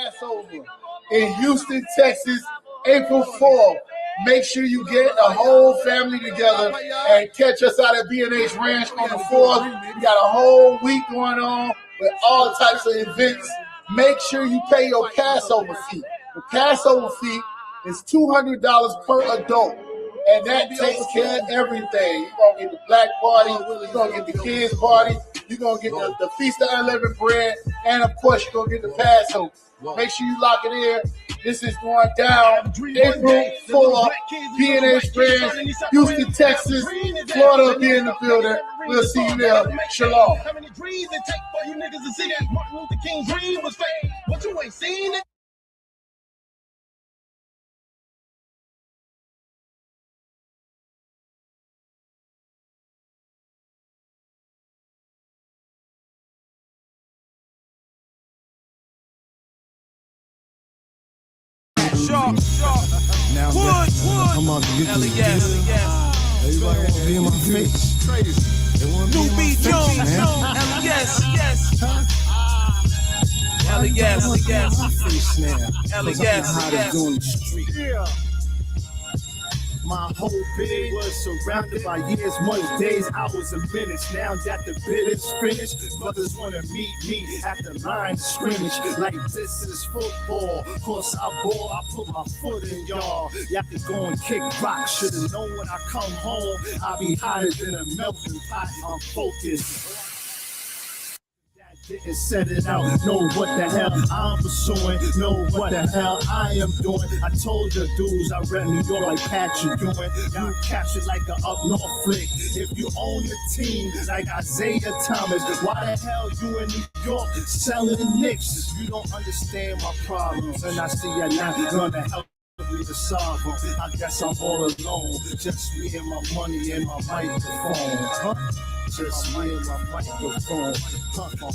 Passover in Houston, Texas, April 4th. Make sure you get the whole family together and catch us out at B&H Ranch on the 4th. We got a whole week going on with all types of events. Make sure you pay your Passover fee. The Passover fee is $200 per adult, and that takes care of everything. You're going to get the black party, you're going to get the kids party, you're going to get the Feast of Unleavened Bread, and of course you're going to get the Passover. Make sure you lock it in. This is going down April 4th, B&H Ranch, Houston, Texas, Florida will be in the building. We'll see you there. Shalom. How many dreams it take for you niggas to see that Martin Luther King's dream was fake? What you ain't seen it? Sharp. Now, wood. Come on, get this. Everybody want to be in my face. Crazy. They want to be in my face, man. Yes. My whole bid was surrounded by years, months, days, hours, and minutes. Now that the bid is finished, brothers want to meet me at the line of scrimmage. Like this is football. Course I put my foot in y'all. You have to go and kick rocks. Should've known when I come home, I'll be hotter than a melting pot. I'm focused. Didn't set it out, know what the hell I'm pursuing, know what the hell I am doing. I told the dudes I rep New York like Patrick Ewing. You captured like an up north flick. If you own the team like Isaiah Thomas, why the hell you in New York selling Knicks? You don't understand my problems, and I see you're not gonna help me to solve them. I guess I'm all alone, just me and my money and my microphone. Just me and my microphone.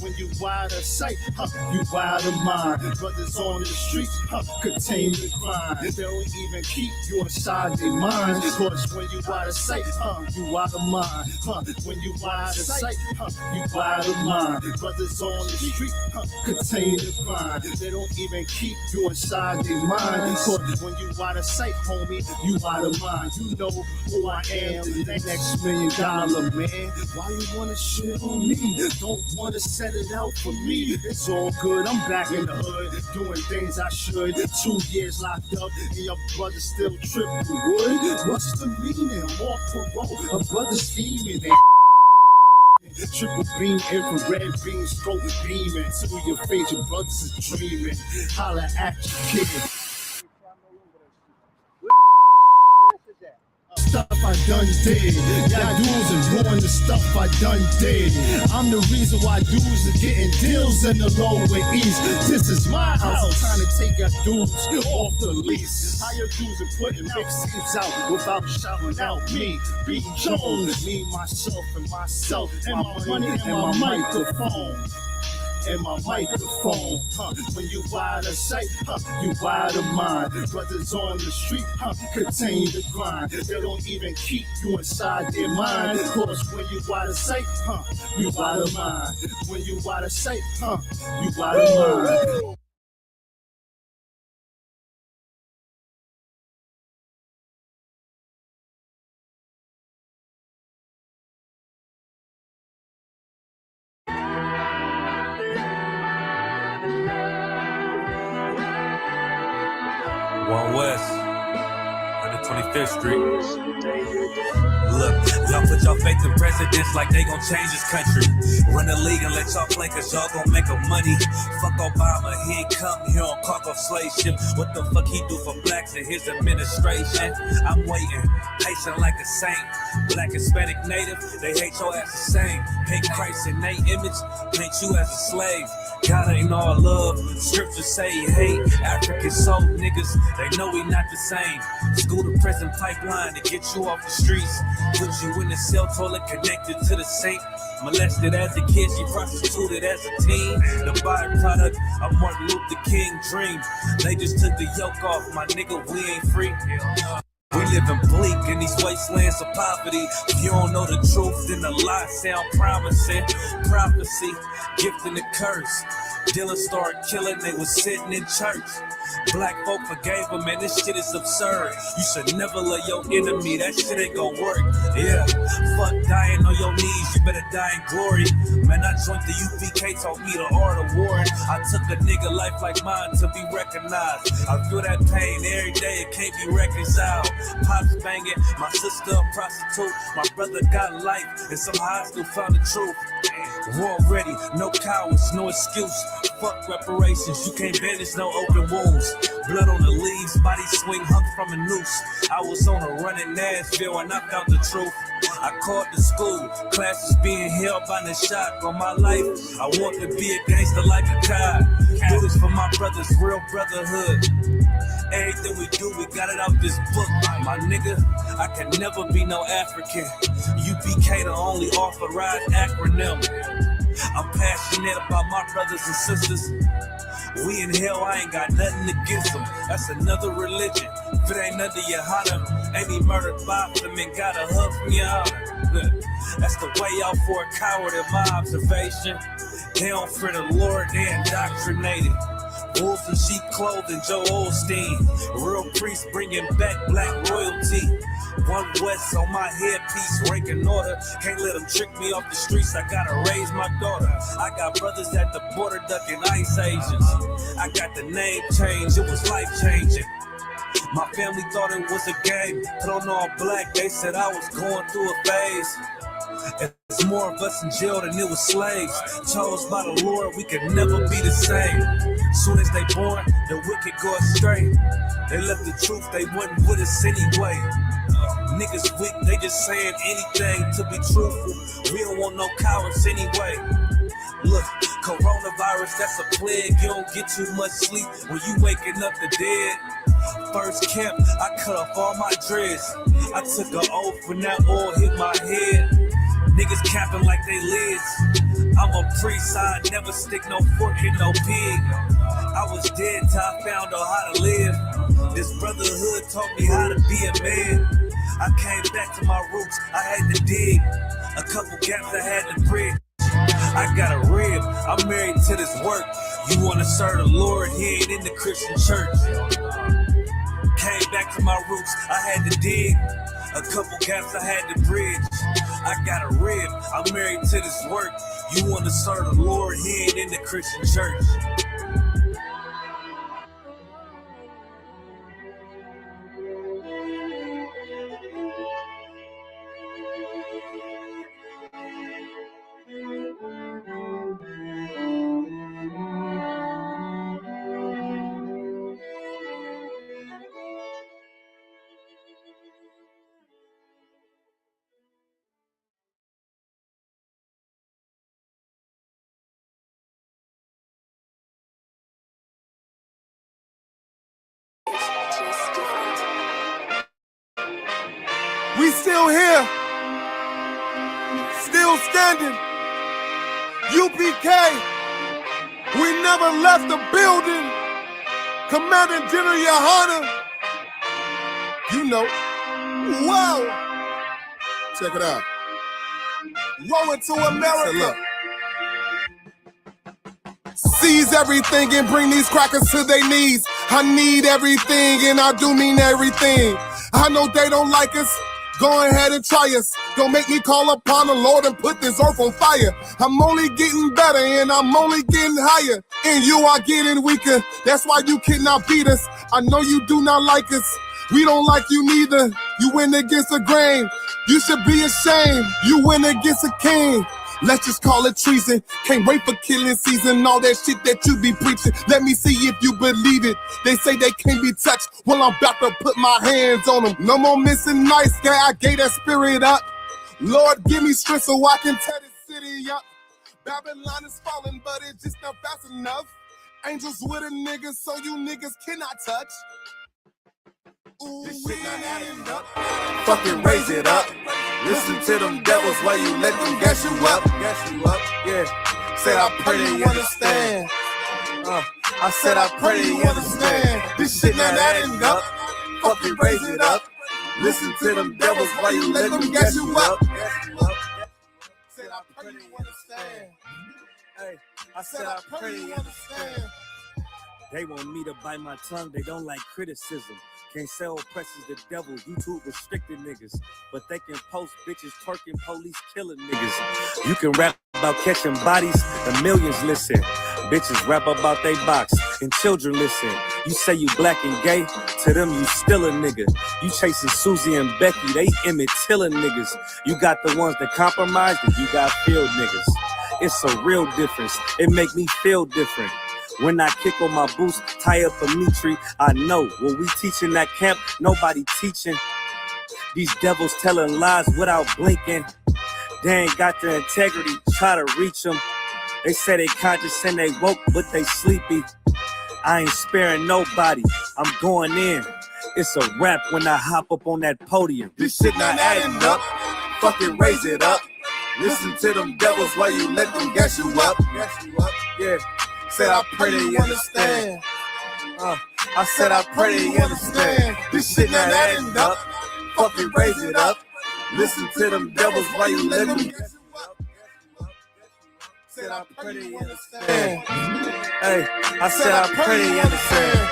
When you wide of sight, you wide of mind. Brothers on the streets, contain the crime. They don't even keep you inside their minds. Cause when you wide of sight, you wide of mind. When you wide of sight, you wide of mind. Brothers on the street, contain the crime. They don't even keep you inside their minds. Cause when you wide of sight, homie, you wide of mind. You know who I am, the next $1 million man. Why you wanna shit on me? Don't wanna set it out for me. It's all good, I'm back in the hood, doing things I should. 2 years locked up, and your brother still tripping wood. What's the meaning? More parole, a brother scheming. Triple beam, infrared beam, stroke beaming to your face. Your brothers is dreaming. Holla at your kid. Stuff I done did. Y'all dudes and ruin the stuff I done did. I'm the reason why dudes are getting deals in the lower east. This is my house. I'm trying to take your dudes off the lease. How your dudes are putting mixtapes out without shouting out me. B. Jones, me, myself, and myself, and my money and my microphone. And my microphone, when you wide of sight, you wide of mind. Brothers on the street, contain the grind. They don't even keep you inside their mind. Cause when you wide of sight, you wide of mind. When you wide of sight, you wide of mind. One West, 125th Street. Look, y'all put your faith in presidents like they gon' change this country. Run the league and let y'all play cause y'all gon' make a money. Fuck Obama, he ain't come here on cargo slave ship. What the fuck he do for blacks in his administration? I'm waiting, patient like a saint. Black, Hispanic, Native, they hate your ass the same. Paint Christ in they image, paint you as a slave. God ain't all love, scriptures say he hate. African soul niggas, they know we not the same. School to prison pipeline to get you off the streets. Put you in the cell toilet connected to the saint. Molested as a kid, she prostituted as a teen. The byproduct of Martin Luther King dream. They just took the yoke off, my nigga, we ain't free. We living bleak in these wastelands of poverty. If you don't know the truth, then the lies sound promising. Prophecy, gift and the curse. Dylan started killing, they was sitting in church. Black folk forgave him, man, this shit is absurd. You should never love your enemy, that shit ain't gon' work. Yeah, fuck dying on your knees, you better die in glory. Man, I joined the U.P.K, taught me the art of war. I took a nigga life like mine to be recognized. I feel that pain every day, it can't be reconciled. Pops banging, my sister a prostitute. My brother got life, and somehow I still found the truth. War ready, no cowards, no excuse. Fuck reparations, you can't bandage no open wounds. Blood on the leaves, body swing hung from a noose. I was on a run in Nashville and I found the truth. I called the school, classes being held by the shock on my life. I want to be a gangster like a God. Do this for my brothers, real brotherhood. Everything we do, we got it out this book. My nigga, I can never be no African. U.P.K the only authorized acronym. I'm passionate about my brothers and sisters. We in hell, I ain't got nothing against them. That's another religion. If it ain't under YAHANNA, ain't he murdered by them and got a hug from YAHANNA. That's the way out for a coward in my observation. They don't fear the Lord, they indoctrinated. Wolves in sheep clothing, Joe Osteen. Real priests bringing back black royalty. One West on my headpiece, ranking order. Can't let them trick me off the streets, I gotta raise my daughter. I got brothers at the border ducking ICE agents. I got the name change, it was life changing. My family thought it was a game, put on all black, they said I was going through a phase. It's more of us in jail than it was slaves. Chose by the Lord, we could never be the same. Soon as they born, the wicked go astray. They left the truth, they wasn't with us anyway. Niggas weak, they just saying anything to be truthful. We don't want no cowards anyway. Look, coronavirus, that's a plague. You don't get too much sleep when you waking up the dead. First camp, I cut off all my dreads. I took an oath when that oil hit my head. Niggas capping like they lids. I'm a priest, I never stick no fork in no pig. I was dead till I found out how to live. This brotherhood taught me how to be a man. I came back to my roots, I had to dig. A couple gaps I had to bridge. I got a rib, I'm married to this work. You wanna serve the Lord, he ain't in the Christian church. Came back to my roots, I had to dig. A couple gaps I had to bridge. I got a rib, I'm married to this work. You wanna serve the Lord, he ain't in the Christian church. We still here, still standing. U.P.K, we never left the building. Commanding General YAHANNA, you know. Whoa. Check it out. Rolling to America. Seize everything and bring these crackers to their knees. I need everything and I do mean everything. I know they don't like us. Go ahead and try us. Don't make me call upon the Lord and put this earth on fire. I'm only getting better and I'm only getting higher. And you are getting weaker. That's why you cannot beat us. I know you do not like us. We don't like you neither. You went against the grain. You should be ashamed. You went against a king. Let's just call it treason. Can't wait for killing season. All that shit that you be preaching. Let me see if you believe it. They say they can't be touched. Well, I'm about to put my hands on them. No more missing nice guy. I gave that spirit up. Lord, give me strength so I can tear this city up. Babylon is falling, but it's just not fast enough. Angels with a nigga, so you niggas cannot touch. Ooh, this shit not adding up. Fucking raise it up. Listen to them devils while you let them gas you up. Gas you up, yeah. Said I pray they understand. I said I pray they understand. This shit not adding up. Fucking raise it up. Listen to them devils while you let them gas you up. Said I pray you understand. Hey, I said I pray you understand. They want me to bite my tongue, they don't like criticism. Can't say oppressors the devil, YouTube restricted niggas. But they can post bitches twerking, police killing niggas. You can rap about catching bodies, the millions listen. Bitches rap about they box, and children listen. You say you black and gay, to them you still a nigga. You chasing Susie and Becky, they Emmett Tiller niggas. You got the ones that compromise, and you got field niggas. It's a real difference, it make me feel different. When I kick on my boots, tie up a meat tree, I know what we teaching that camp, nobody teaching. These devils telling lies without blinking. They ain't got the integrity, try to reach them. They say they conscious and they woke, but they sleepy. I ain't sparing nobody, I'm going in. It's a rap when I hop up on that podium. This shit not adding up, fucking raise it up. Listen to them devils while you let them gas you up. Yeah. Said I pray they understand. I said I pray they understand. This shit not adding up. Fucking raise it up. Listen to them devils while you let them. Said I pray they understand. Hey, I said I pray they understand.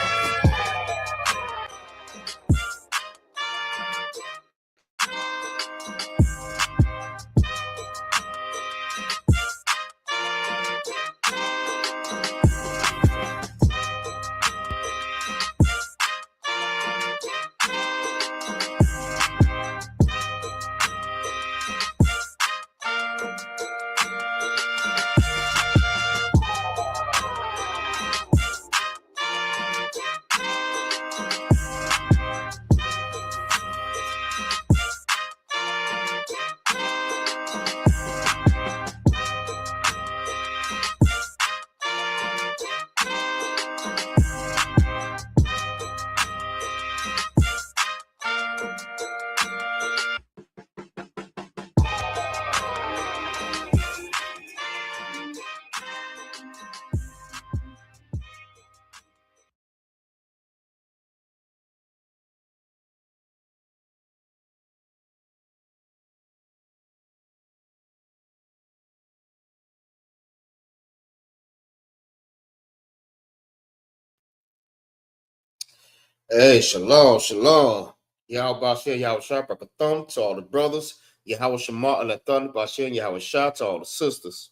Hey, shalom, shalom. Yahweh Bashir, Yahweh Shah, Brakathum to all the brothers. Yahweh Shema, Alathon, Bashir, and Yahweh Shah to all the sisters.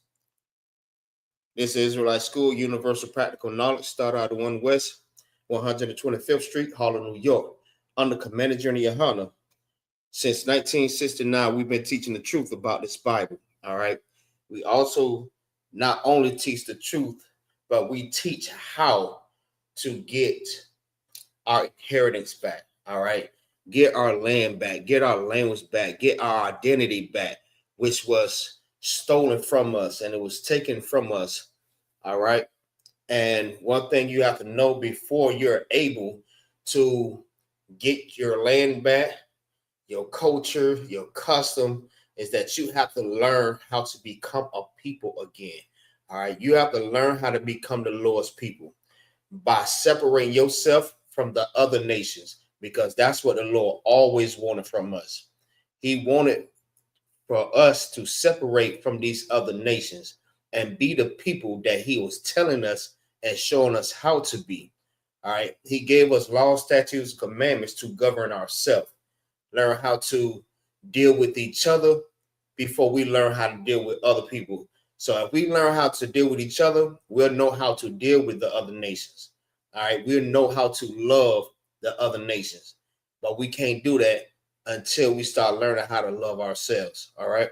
This is Israelite School, Universal Practical Knowledge, started out of 1 West, 125th Street, Harlem, New York, under Commander Journey YAHANNA. Since 1969, we've been teaching the truth about this Bible, all right? We also not only teach the truth, but we teach how to get our inheritance back, all right? Get our land back, get our language back, get our identity back, which was stolen from us and it was taken from us, all right? And one thing you have to know before you're able to get your land back, your culture, your custom, is that you have to learn how to become a people again, all right? You have to learn how to become the Lord's people by separating yourself from the other nations, because that's what the Lord always wanted from us. He wanted for us to separate from these other nations and be the people that he was telling us and showing us how to be. All right. He gave us laws, statutes, commandments to govern ourselves, learn how to deal with each other before we learn how to deal with other people. So if we learn how to deal with each other, we'll know how to deal with the other nations. All right, we'll know how to love the other nations, but we can't do that until we start learning how to love ourselves. All right.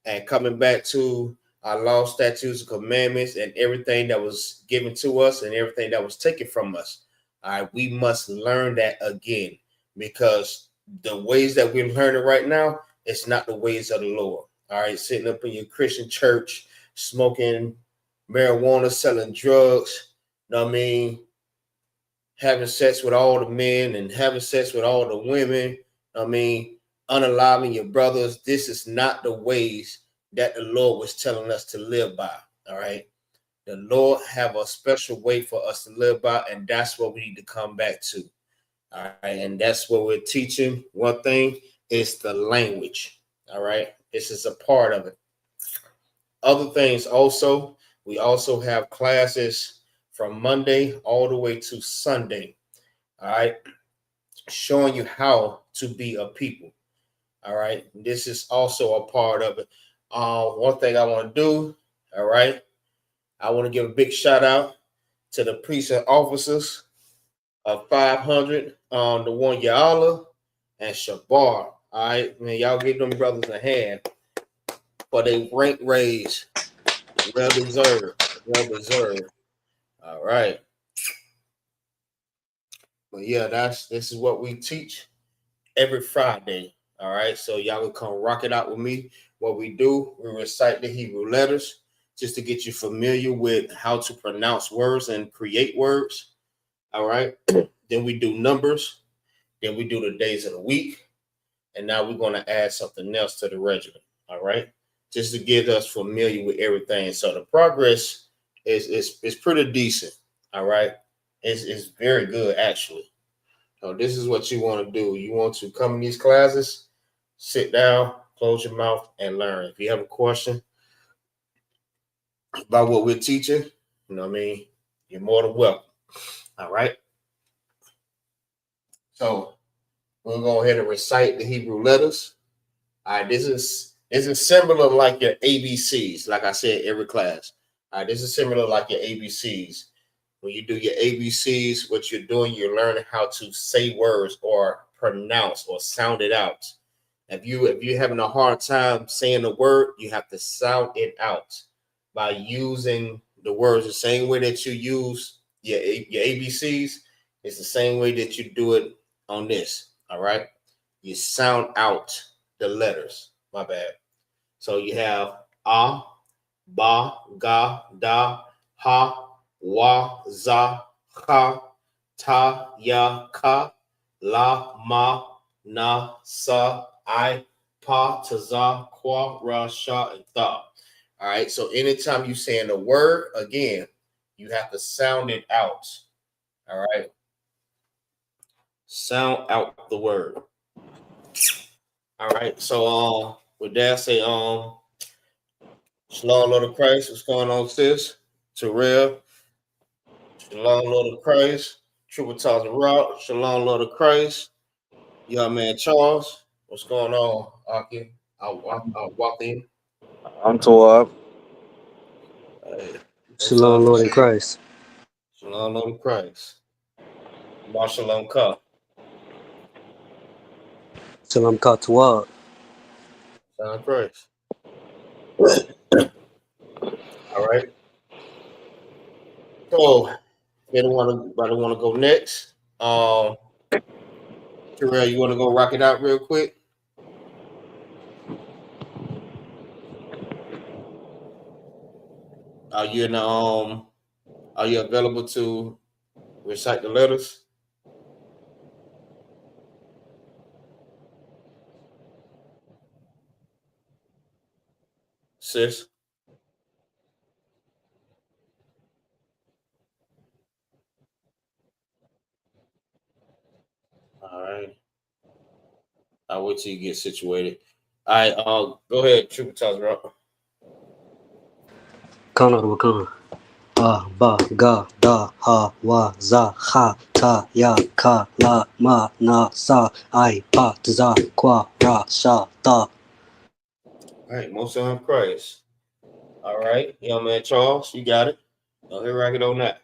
And coming back to our law, statutes, and commandments, and everything that was given to us and everything that was taken from us. All right, we must learn that again, because the ways that we're learning right now, it's not the ways of the Lord. All right, sitting up in your Christian church, smoking marijuana, selling drugs. I mean, having sex with all the men and having sex with all the women. I mean, unaliving your brothers. This is not the ways that the Lord was telling us to live by. All right. The Lord have a special way for us to live by, and that's what we need to come back to. All right. And that's what we're teaching. One thing is the language. All right. This is a part of it. Other things also, We also have classes from Monday all the way to Sunday. All right. Showing you how to be a people. All right. This is also a part of it. One thing I want to do. All right. I want to give a big shout out to the precinct officers of 500 on the one Yala and Shabar. All right. Man, y'all give them brothers a hand for their rank raise. Well deserved. Well deserved. All right. But yeah, this is what we teach every Friday. All right. So y'all can come rock it out with me. What we do, we recite the Hebrew letters just to get you familiar with how to pronounce words and create words. All right. Then we do numbers. Then we do the days of the week. And now we're going to add something else to the regimen. All right. Just to get us familiar with everything. So the progress is pretty decent. All right. It's very good, actually. So this is what you want to do. You want to come in these classes, sit down, close your mouth, and learn. If you have a question about what we're teaching, you know what I mean, you're more than welcome. All right. So we'll go ahead and recite the Hebrew letters. All right. This is similar like your ABCs, like I said, every class. All right. This is similar like your ABCs. When you do your ABCs, what you're doing, you're learning how to say words or pronounce or sound it out. If you're having a hard time saying the word, you have to sound it out by using the words the same way that you use your ABCs. It's the same way that you do it on this. All right. You sound out the letters. My bad. So you have A, Ba, Ga, Da, Ha, Wa, Za, Cha, Ta, Ya, Ka, La, Ma, Na, Sa, I, Pa, Taza, Kwa, Ra, Sha, and Tha. All right. So anytime you're saying the word, again, you have to sound it out. All right. Sound out the word. All right. So with that, say Shalom, Lord of Christ. What's going on, sis? Terrell. Shalom, Lord of Christ. Triple Toss and Rock. Shalom, Lord of Christ. Young man Charles. What's going on, Aki? I'll walk in. I'm Tawab. Shalom, Lord in Christ. Shalom, Lord of Christ. Shalom Ka. Shalom Katawab. Shalom Christ. All right. So, anybody want to go next? Terrell, you want to go rock it out real quick? Are you in the Are you available to recite the letters? Sis? All right. I'll wait till you get situated. All right, go ahead, Triple Toss, bro. Kana Wakana. Ba, Ga, Da, Ha, Wa, Za, Ha, Ta, Ya, Ka, La, Ma, Na, Sa, I, Pa, Za, Kwa, Ra, Sha, Ta. All right, most of them Christ. All right, young man Charles, you got it. Go ahead, rock it on that.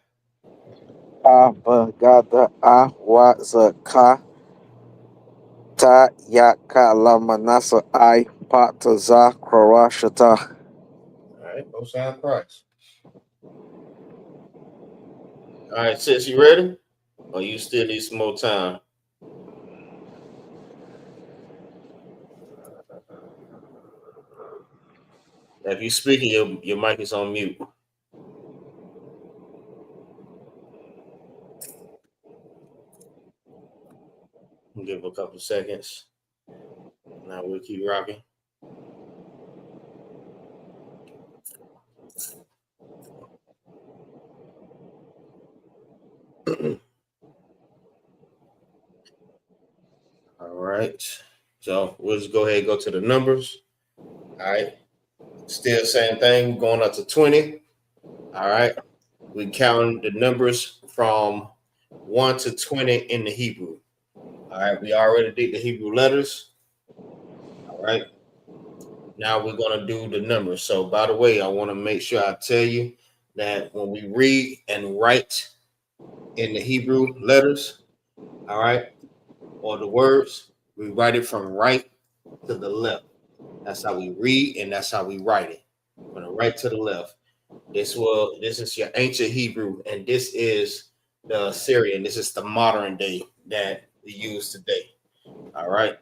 Gada I.S.U.P.K. Ta Ya Ka La Manasa I Pataza Krawashata. All right, most of them Christ. All right, sis, you ready? Or you still need some more time? If you're speaking, your mic is on mute. Give it a couple seconds. Now we'll keep rocking. All right. So we'll just go ahead and go to the numbers. All right. Still same thing. We're going up to 20. All right. We count the numbers from 1 to 20 in the Hebrew. All right. We already did the Hebrew letters. All right. Now we're going to do the numbers. So, by the way, I want to make sure I tell you that when we read and write in the Hebrew letters, all right, or the words, we write it from right to the left. That's how we read and that's how we write it. From the right to the left. This is your ancient Hebrew, and this is the Assyrian. This is the modern day that we use today. All right.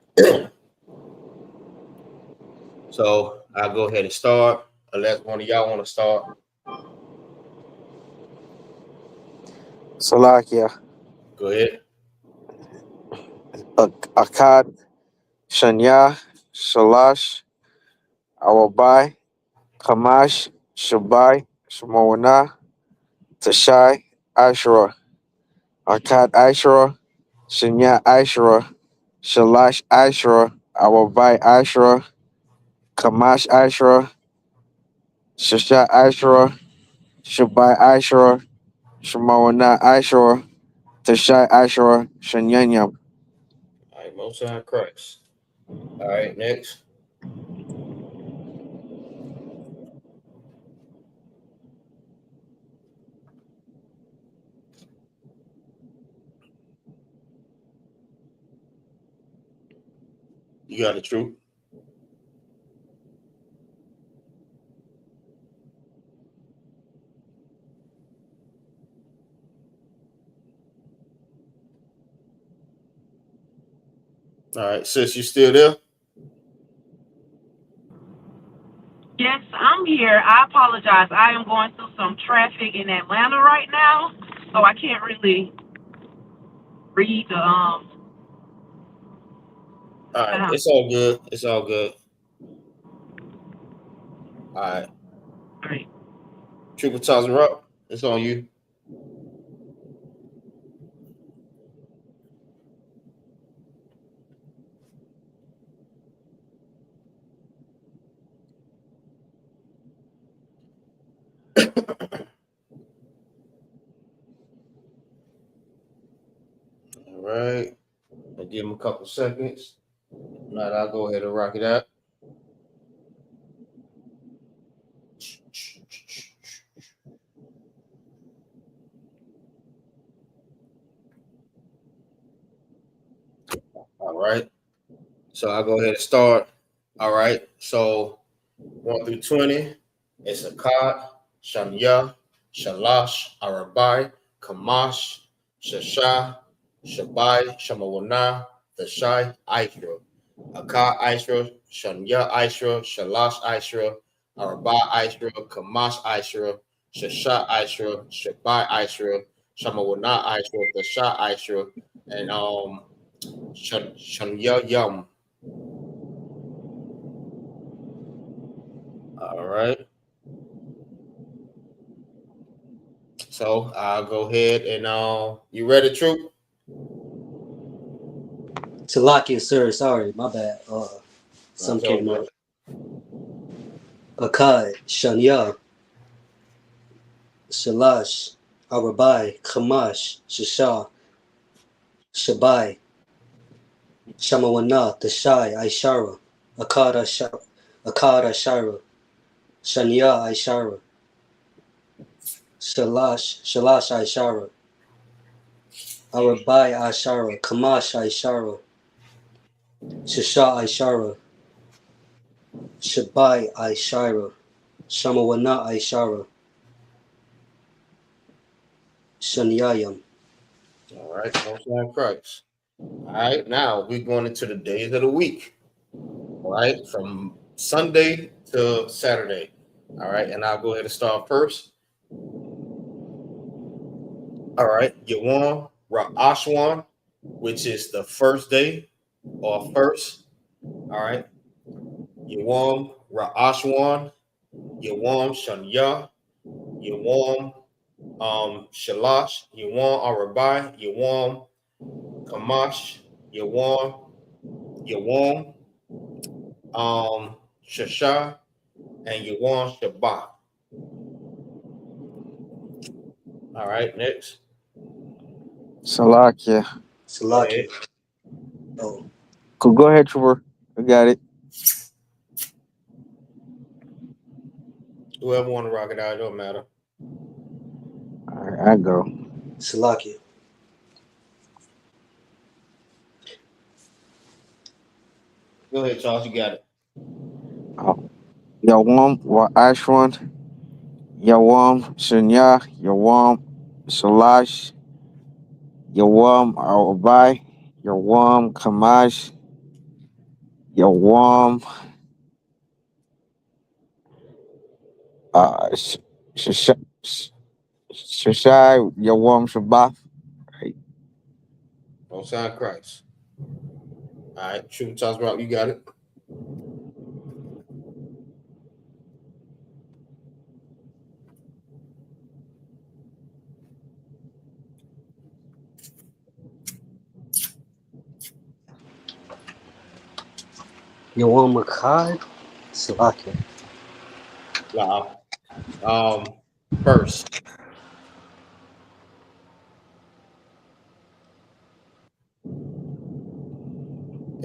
So I'll go ahead and start. Unless one of y'all want to start. Salakia. Go ahead. Akkad, Shanya, Shalash, Awabai, Kamash, Shabai, Shemawana, Tashai, Ashura, Akkad Ashura, Shanya Ashura, Shalash Ashura, Awabai Ashura, Kamash Ashura, Shasha Ashura, Shabai Ashura, Shemawana Ashura, Tashai Ashura, Shanyanyam. All right, Most High Christ. All right, next. You got the truth. All right, sis, you still there? Yes, I'm here. I apologize. I am going through some traffic in Atlanta right now, so I can't really read the All right, it's all good. It's all good. All right. Right. Trooper Tazar up. It's on you. All right. I'll give him a couple seconds. If not, I'll go ahead and rock it out. All right. So I'll go ahead and start. All right. So 1 through 20, it's Akkad, Shanya, Shalash, Arabai, Kamash, Shasha, Shabai, Shamawana, Tashai, Aishra. Akkad, Aishra, Shanya, Aishra, Shalash, Aishra, Arabai, Aishra, Kamash, Aishra, Shasha, Aishra, Shabai, Aishra, Shamawana, Aishra, Tasha, Aishra, and Shanya Yum. All right. So I'll go ahead and you ready, Troop? Salakia, sir. Sorry, my bad. Some That's all came good. up. Akkad, Shanya, Shalash, Arabai, Kamash, Shasha, Shabai, Shamawana, Tashai, Aishara, Akkad Ashara, Shanya Aishara, Shalash Aishara, Arabai Aishara, Kamash Aishara, Shasha Aishara, Shabai Aishara, Shamawana Aishara, Shanyayam. All right, Most High Christ. All right, now we're going into the days of the week. All right, from Sunday to Saturday. All right, and I'll go ahead and start first. All right, Yawam Ra'ashwan, which is the first day or first. All right, Yawam Ra'ashwan, Yawam Shanya, Yawam Shalash, Yawam Arabai, Yawam Kamash, Yawam, Shasha, and Yawam Shabbat. All right, next. Salakia. Go ahead. Salakia. Oh, Cool, go ahead, Trevor. I got it. Whoever want to rock it out, it don't matter. All right, I go. Salakia. Go ahead, Charles. You got it. Yawam wa Ashwan. Yawam Sunya. Yawam Shalash. Yawam Awabai. Yawam Kamash. Yawam Shashai. Yawam Shabbat. On sign Christ. All right, shoot, Charles Rock. You got it. Yawam Makad. Salakia. Wow. First.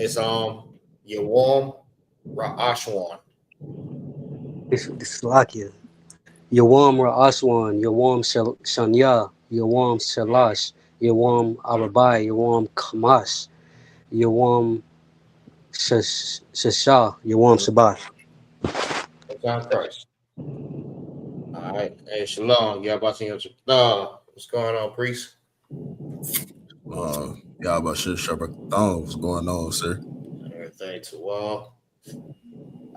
It's Yawam Ra'ashwan. Salakia. Yawam Ra'aswan. Yawam Shanya. Yawam Shalash. Yawam Arabai. Yawam Kamash. Yawam Shasha. Yawam Shabbat. On sign Christ. All right. Hey, Shalom. Yeah, about to what's going on, priest? Y'all about shit sharp. What's going on, sir? Everything too well.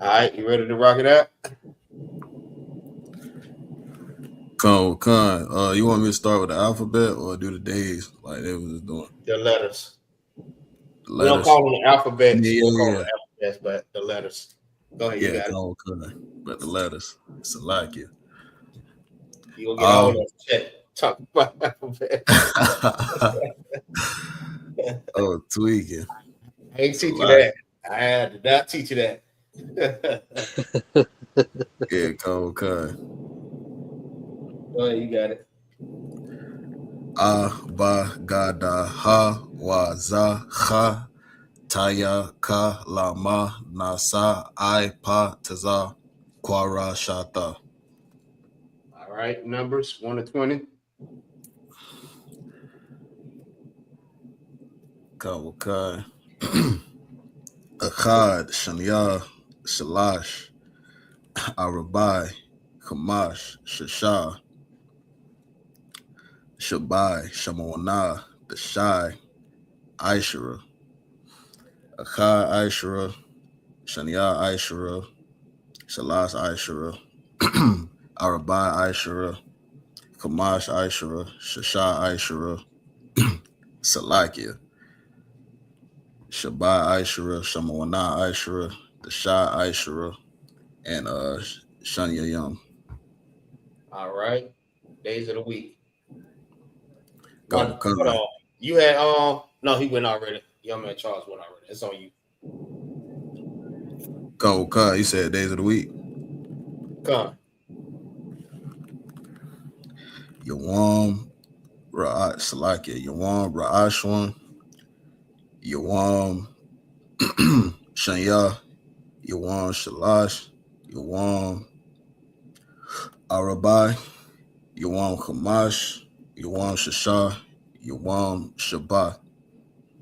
All right, you ready to rock it out? Con, you want me to start with the alphabet or do the days like they was doing? The letters. The We don't letters. call them the alphabets. Yeah. We'll call them the alphabets, but the letters. Go ahead, you got it. But the letters. Salakia. You gonna get all that shit. Talk about alphabet. Oh, tweaking. I ain't teach you that. I did not teach you that. Yeah, con. Go ahead, you got it. Ba Gada Ha Wa Za Ha Taya Ka Lama Nasa I Pa Taza Kwara Shata. All right, numbers 1 to 20. Kan. Akkad, Shania, Shalash, Arabai, Kamash, Shashah, Shabai, Shamonah, Dashai, Aishara, Akkad, Aishara, Shania, Aishara, Shalash, Aishara, Arabai, Aishara, Kamash, Aishara, Shashah, Aishara, Salakia, Shabai, Aishara, Shamonah, Aishara, Dashai, Aishara, and Shania Young. All right. Days of the week. Go. Hold on. You had no, he went already. Young man Charles went already. It's on you. Go. You said days of the week. Come. Yawam Ra'at Salakia. Yawam Ra'ashwan. Yawam Shanya. Yawam Shalash. Yawam Arabai. Yawam Kamash. Yawam Shashah. Yawam Shabbat.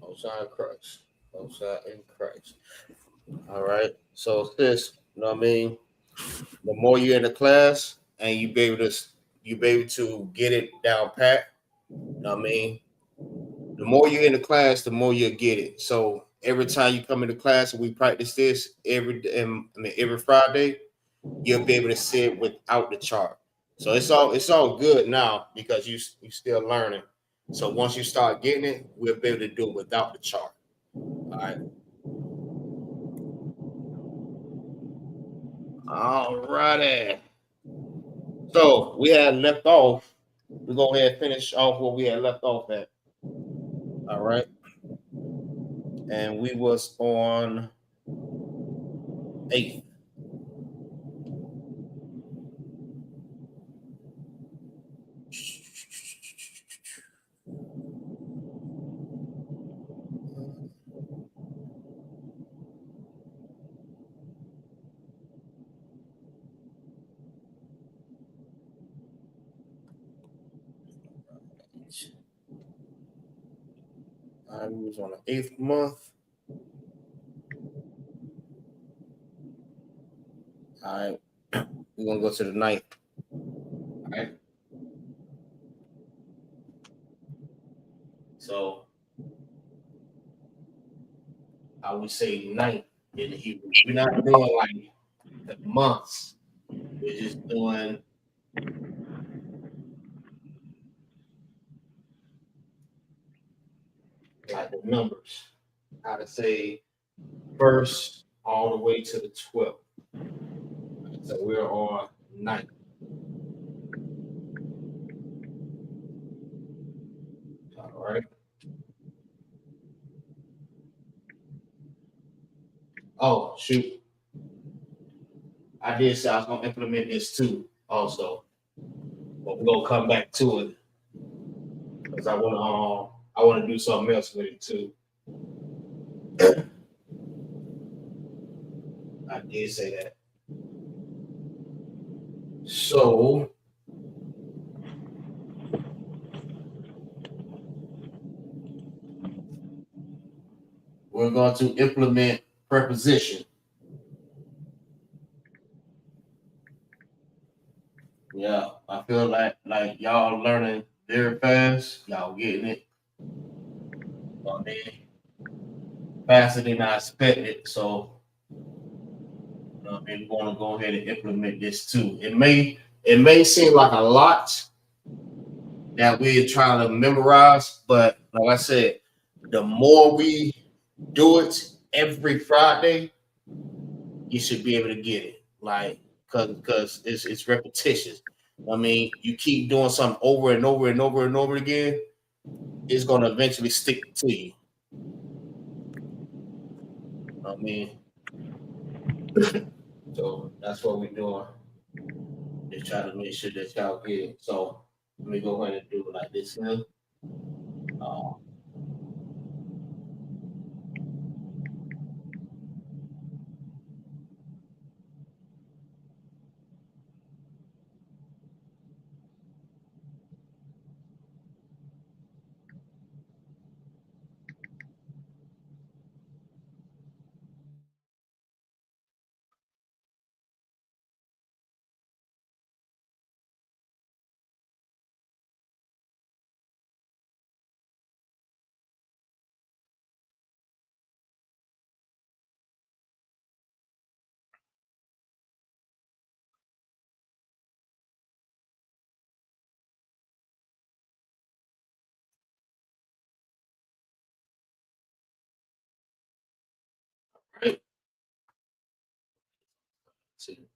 Outside Christ. Outside in Christ. All right. So this, you know what I mean? The more you're in the class and you be able to get it down pat, you know what I mean? The more you're in the class, the more you'll get it. So every time you come into class and we practice this every Friday, you'll be able to see it without the chart. So it's all good now because you still learning. So once you start getting it, we'll be able to do it without the chart. All right. All righty. So we had left off. We're going to go ahead and finish off what we had left off at. All right. And we was on 8th. All right, we was on the 8th month. All right, we're gonna go to the 9th. All right. So I would say 9th in the Hebrew. We're not doing like the months. We're just doing like the numbers. How to say first all the way to the 12th. So we're on 9th. All right. Oh shoot. I did say I was gonna implement this too, also. But we're gonna come back to it. Because I wanna do something else with it too. I did say that. So we're going to implement preposition. Yeah, I feel like y'all learning very fast. Y'all getting it. I mean, faster than I expected. So we're going to go ahead and implement this too. It may seem like a lot that we're trying to memorize, but like I said, the more we do it every Friday, you should be able to get it. Like, because it's repetitious. I mean, you keep doing something over and over and over and over again, it's gonna eventually stick to you. I mean, so that's what we're doing. Just try to make sure that y'all get it. So let me go ahead and do it like this here. Right? See.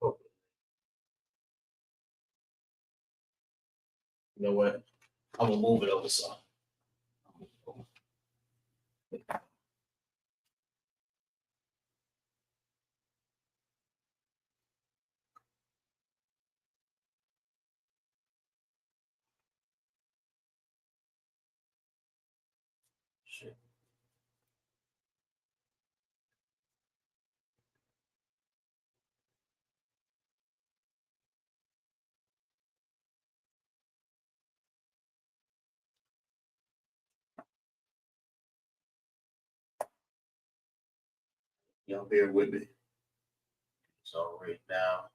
Oh, you know what? I'm gonna move it over some. Shit. Y'all bear with me. So right now.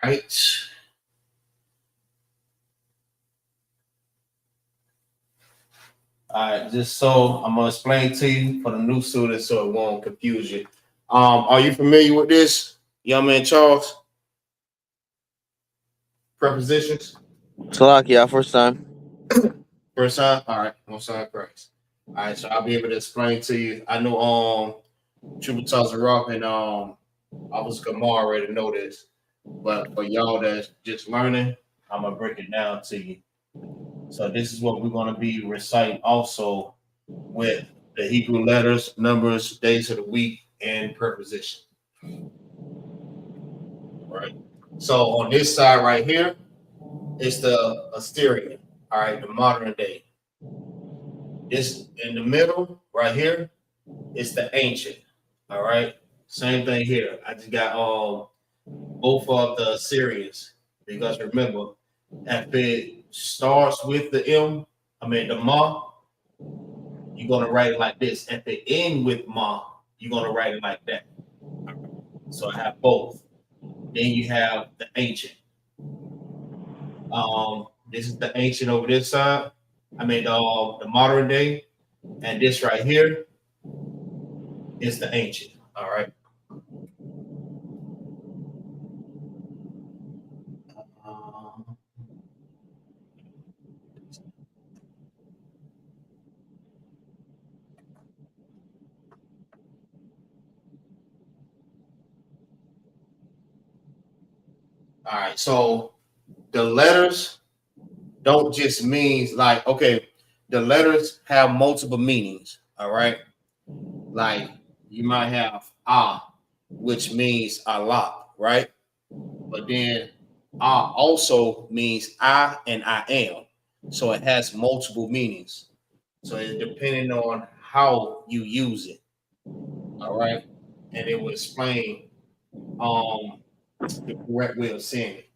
right. All right, just so I'm gonna explain to you for the new students so it won't confuse you. Are you familiar with this, young man Charles? Prepositions? Salakia, first time. First time? All right, one sign Christ. All right, so I'll be able to explain to you. I know Tributars Rock and Officer Kamar already know this, but for y'all that's just learning, I'm gonna break it down to you. So this is what we're gonna be reciting also with the Hebrew letters, numbers, days of the week, and preposition. Right. So on this side right here is the Assyrian. All right, the modern day. This in the middle right here is the ancient. All right. Same thing here. I just got both of the Assyrians because remember, if it starts with the M, I mean the Ma, you're gonna write it like this. If it end with Ma, you're gonna write it like that. So I have both. Then you have the ancient. This is the ancient over this side. I mean the modern day, and this right here is the ancient. All right. All right. So the letters don't just mean like okay, the letters have multiple meanings. All right. Like you might have which means a lot, right? But then also means I and I am. So it has multiple meanings. So it's depending on how you use it. All right. And it will explain the correct way of saying it.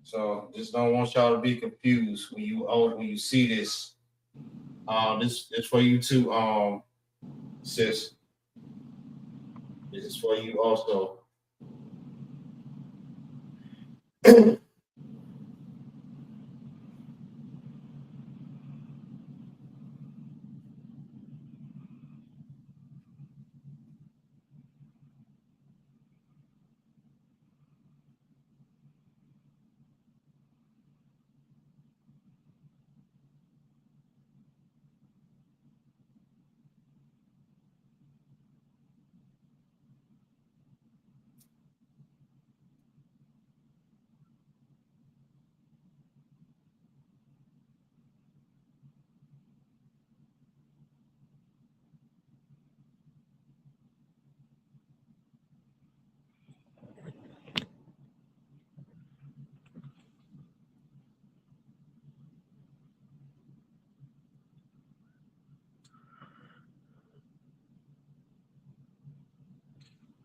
So just don't want y'all to be confused when you see this. This is for you too, sis. This is for you also.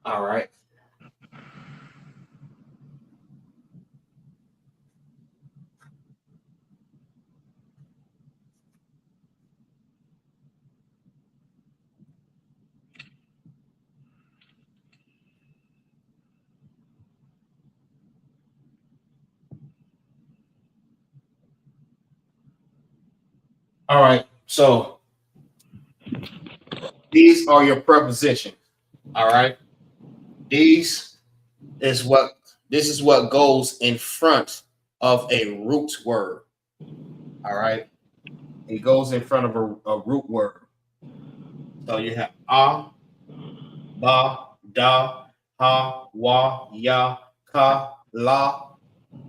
All right. All right. So these are your prepositions. All right. These is what this is what goes in front of a root word. All right. It goes in front of a root word. So you have ba, da, ha, wa, ya, ka, la,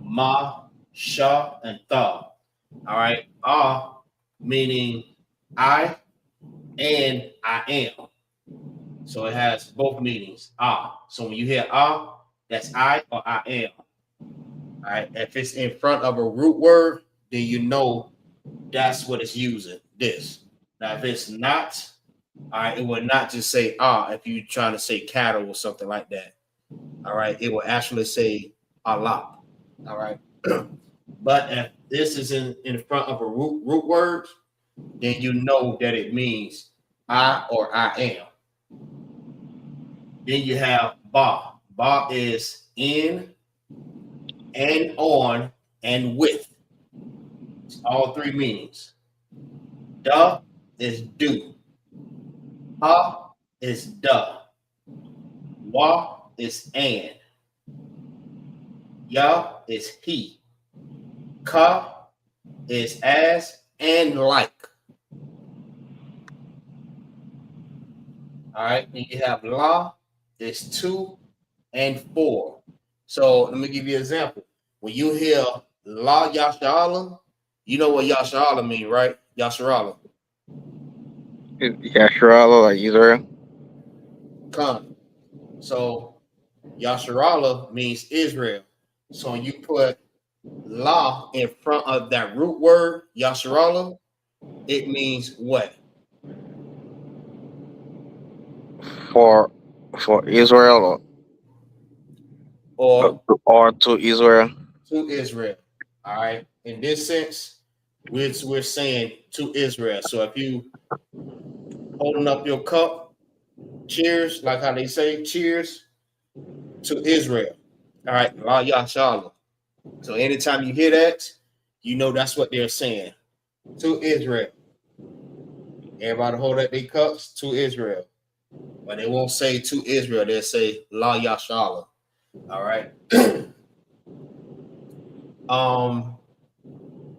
ma, sha, and tha. All right. Meaning I and I am. So it has both meanings. Ah. So when you hear ah, that's I or I am. All right. If it's in front of a root word, then you know that's what it's using. This. Now, if it's not, all right, it will not just say ah if you're trying to say cattle or something like that. All right. It will actually say Allah. All right. But if this is in front of a root word, then you know that it means I or I am. Then you have ba. Ba is in and on and with. It's all three meanings. Da is do. Ha is da. Wa is and. Ya is he. Ka is as and like. All right. And you have la is to and for. So let me give you an example. When you hear la yashala, you know what yashala mean, right? Yasharala. Yasharala, like Israel. Come. So Yasharala means Israel. So when you put la in front of that root word, Yasharala, it means what? For Israel Or or to Israel. to Israel. All right. In this sense, we're saying to Israel. So if you holding up your cup, cheers, like how they say, cheers to Israel. All right. La Yasharala. So anytime you hear that, you know that's what they're saying. To Israel. Everybody hold up their cups to Israel. But they won't say to Israel, they'll say La Yashala. All right.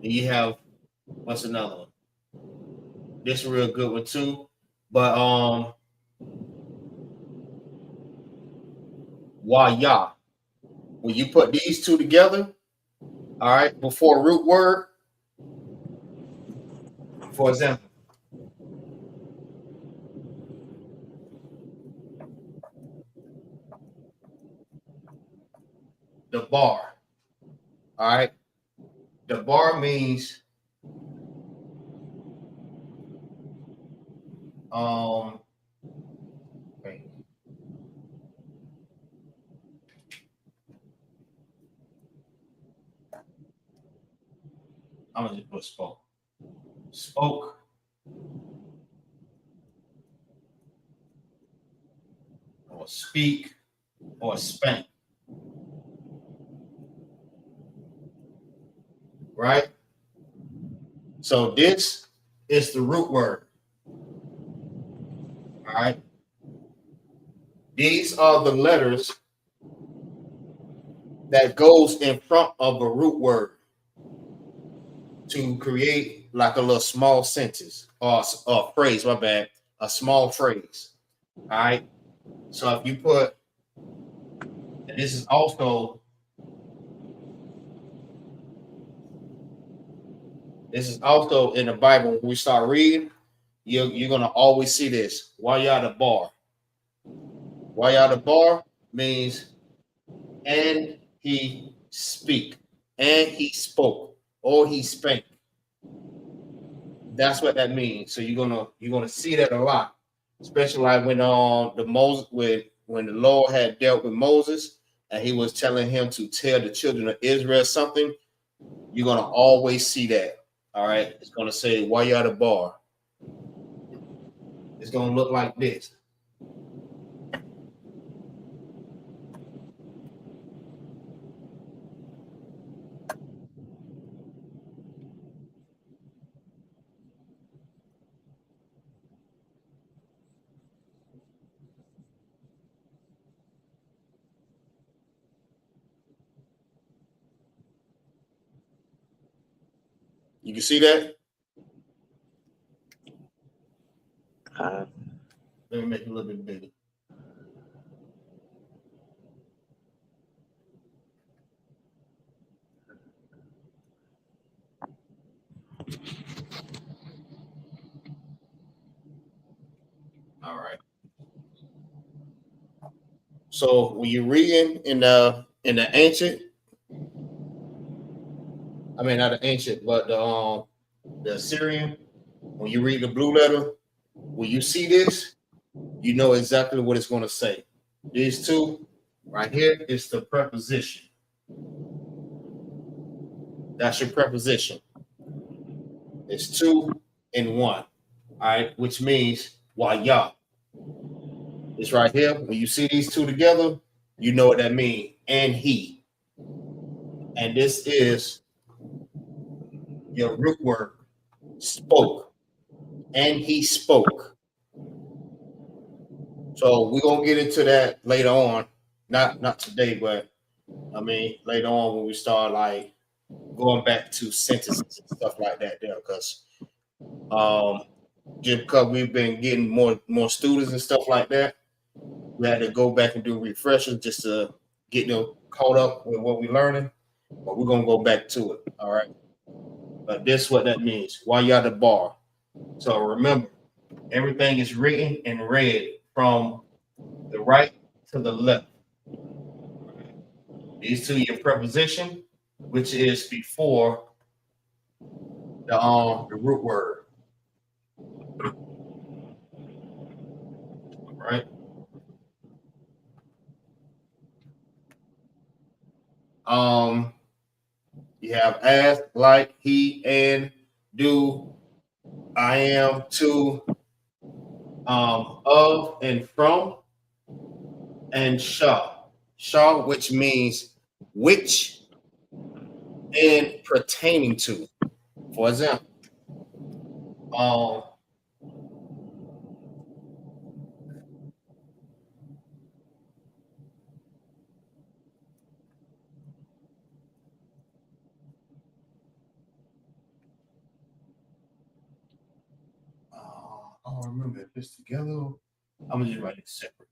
You have what's another one? This is a real good one too. But Waya. When you put these two together, all right, before a root word, for example, the bar. All right. The bar means wait. I'm gonna just put spoke. Spoke. Or speak or spank. Right? So this is the root word. All right. These are the letters that goes in front of a root word to create like a little small sentence or a phrase, my bad, a small phrase. All right. So if you put, and this is also in the Bible. When we start reading, you're gonna always see this. Wayada bar. Wayada bar means and he speak, and he spoke, or he spake. That's what that means. So you're gonna see that a lot, especially like when when the Lord had dealt with Moses and he was telling him to tell the children of Israel something. You're gonna always see that. All right, it's gonna say Wayada bar. It's gonna look like this. You can see that. Let me make it a little bit bigger. All right. So when you're reading in the ancient, I mean not the ancient, but the Assyrian, when you read the blue letter, when you see this, you know exactly what it's going to say. These two right here is the preposition. That's your preposition. It's 2 and 1. All right, which means Yah. It's right here. When you see these two together, you know what that means. And he. And this is your root word. Spoke. And he spoke. So we're gonna get into that later on. Not today, but I mean later on when we start like going back to sentences and stuff like that there, because just because we've been getting more students and stuff like that, we had to go back and do refreshers just to get them caught up with what we're learning. But we're gonna go back to it. All right. But this is what that means. While you're at the bar. So remember, everything is written and read from the right to the left. These two are your preposition, which is before the root word. Right? You have as, like, he, and, do, I am, to, of, and from, and shall, which means which and pertaining to. For example, I don't remember if it's together. I'm gonna just write it separate.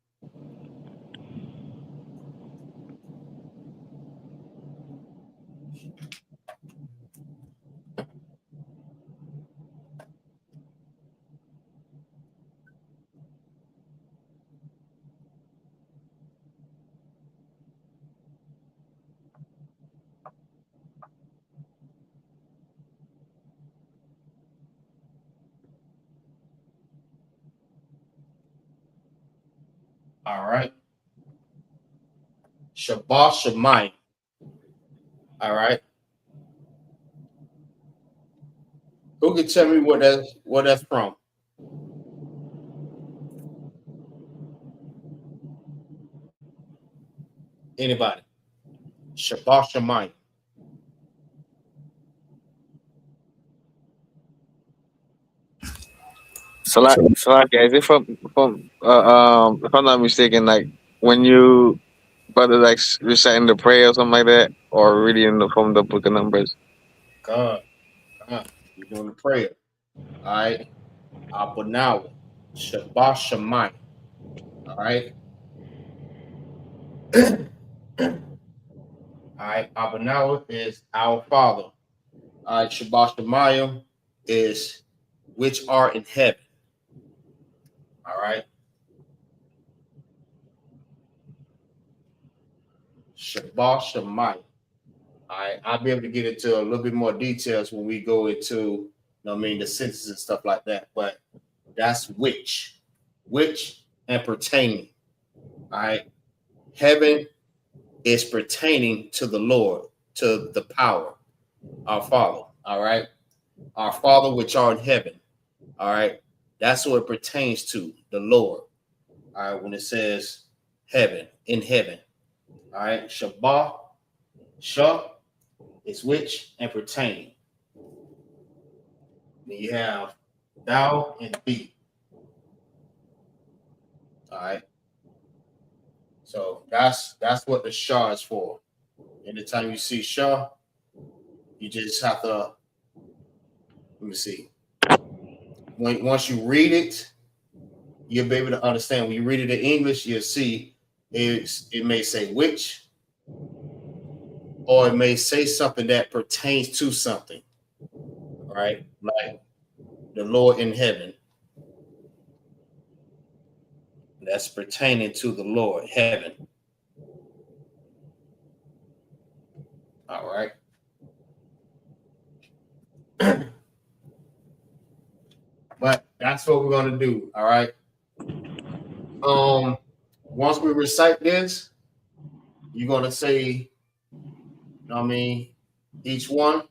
All right. Shabbat Shemayim. All right. Who can tell me what that's from? Anybody? Shabbat Shemayim. Salakia, is it from if I'm not mistaken, like when you brother like reciting the prayer or something like that, or reading from the book of Numbers? God. You're doing the prayer. All right. Abonawa. Shabbat Shemayim. All right. All right. Abonawa is our Father. All right. Shabbat Shemayim is which are in heaven. All right. Shabbat Shemayim. All right. I'll be able to get into a little bit more details when we go into, the sentences and stuff like that. But that's which and pertaining. All right. Heaven is pertaining to the Lord, to the power, our Father. All right. Our Father which are in heaven. All right. That's what it pertains to, the Lord. All right. When it says heaven, in heaven. All right. Shabbat, Shah is which and pertaining. Then you have thou and be. All right. So that's what the Shah is for. Anytime you see Shah, you just have to, let me see. Once you read it, you'll be able to understand. When you read it in English, you'll see it may say which, or it may say something that pertains to something. Right? Like the Lord in heaven. that's pertaining to the Lord, heaven. All right. But that's what we're gonna do. All right. Once we recite this, you're gonna say, I mean, each one,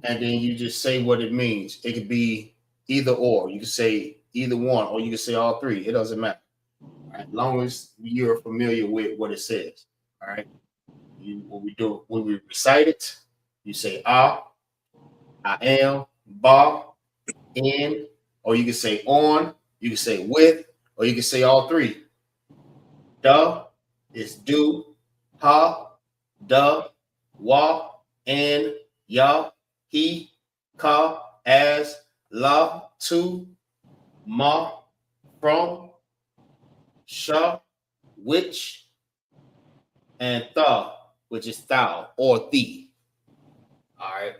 and then you just say what it means. It could be either or. You can say either one, or you can say all three. It doesn't matter. All right, as long as you're familiar with what it says. All right. When we recite it, you say I am, ba, in, or you can say on, you can say with, or you can say all three. Da is do, ha, da, wa, and ya, he, ka, as, la, to, ma, from, sha, which, and tha, which is thou or thee. All right.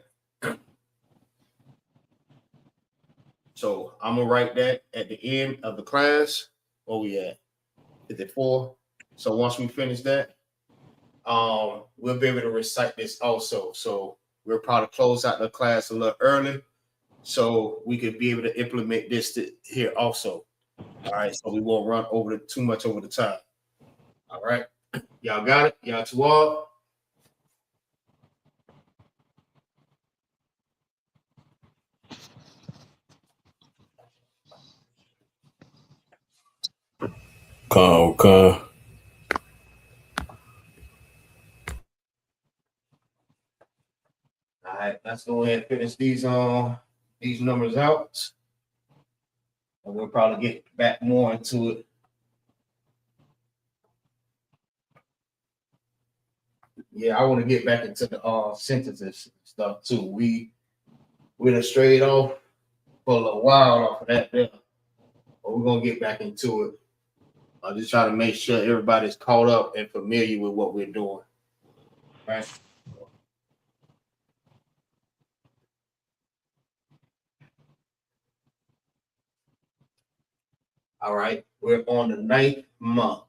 So I'm gonna write that at the end of the class. Where we at? 54. So once we finish that, we'll be able to recite this also. So we'll probably close out the class a little early, so we could be able to implement this here also. All right, so we won't run over too much over the time. All right, y'all got it. Y'all two all. Okay. All right, let's go ahead and finish these numbers out, and we'll probably get back more into it. Yeah, I want to get back into the sentences stuff too. We done strayed off for a little while off of that there, but we're gonna get back into it. I'm just trying to make sure everybody's caught up and familiar with what we're doing. Right. All right, we're on the 9th month.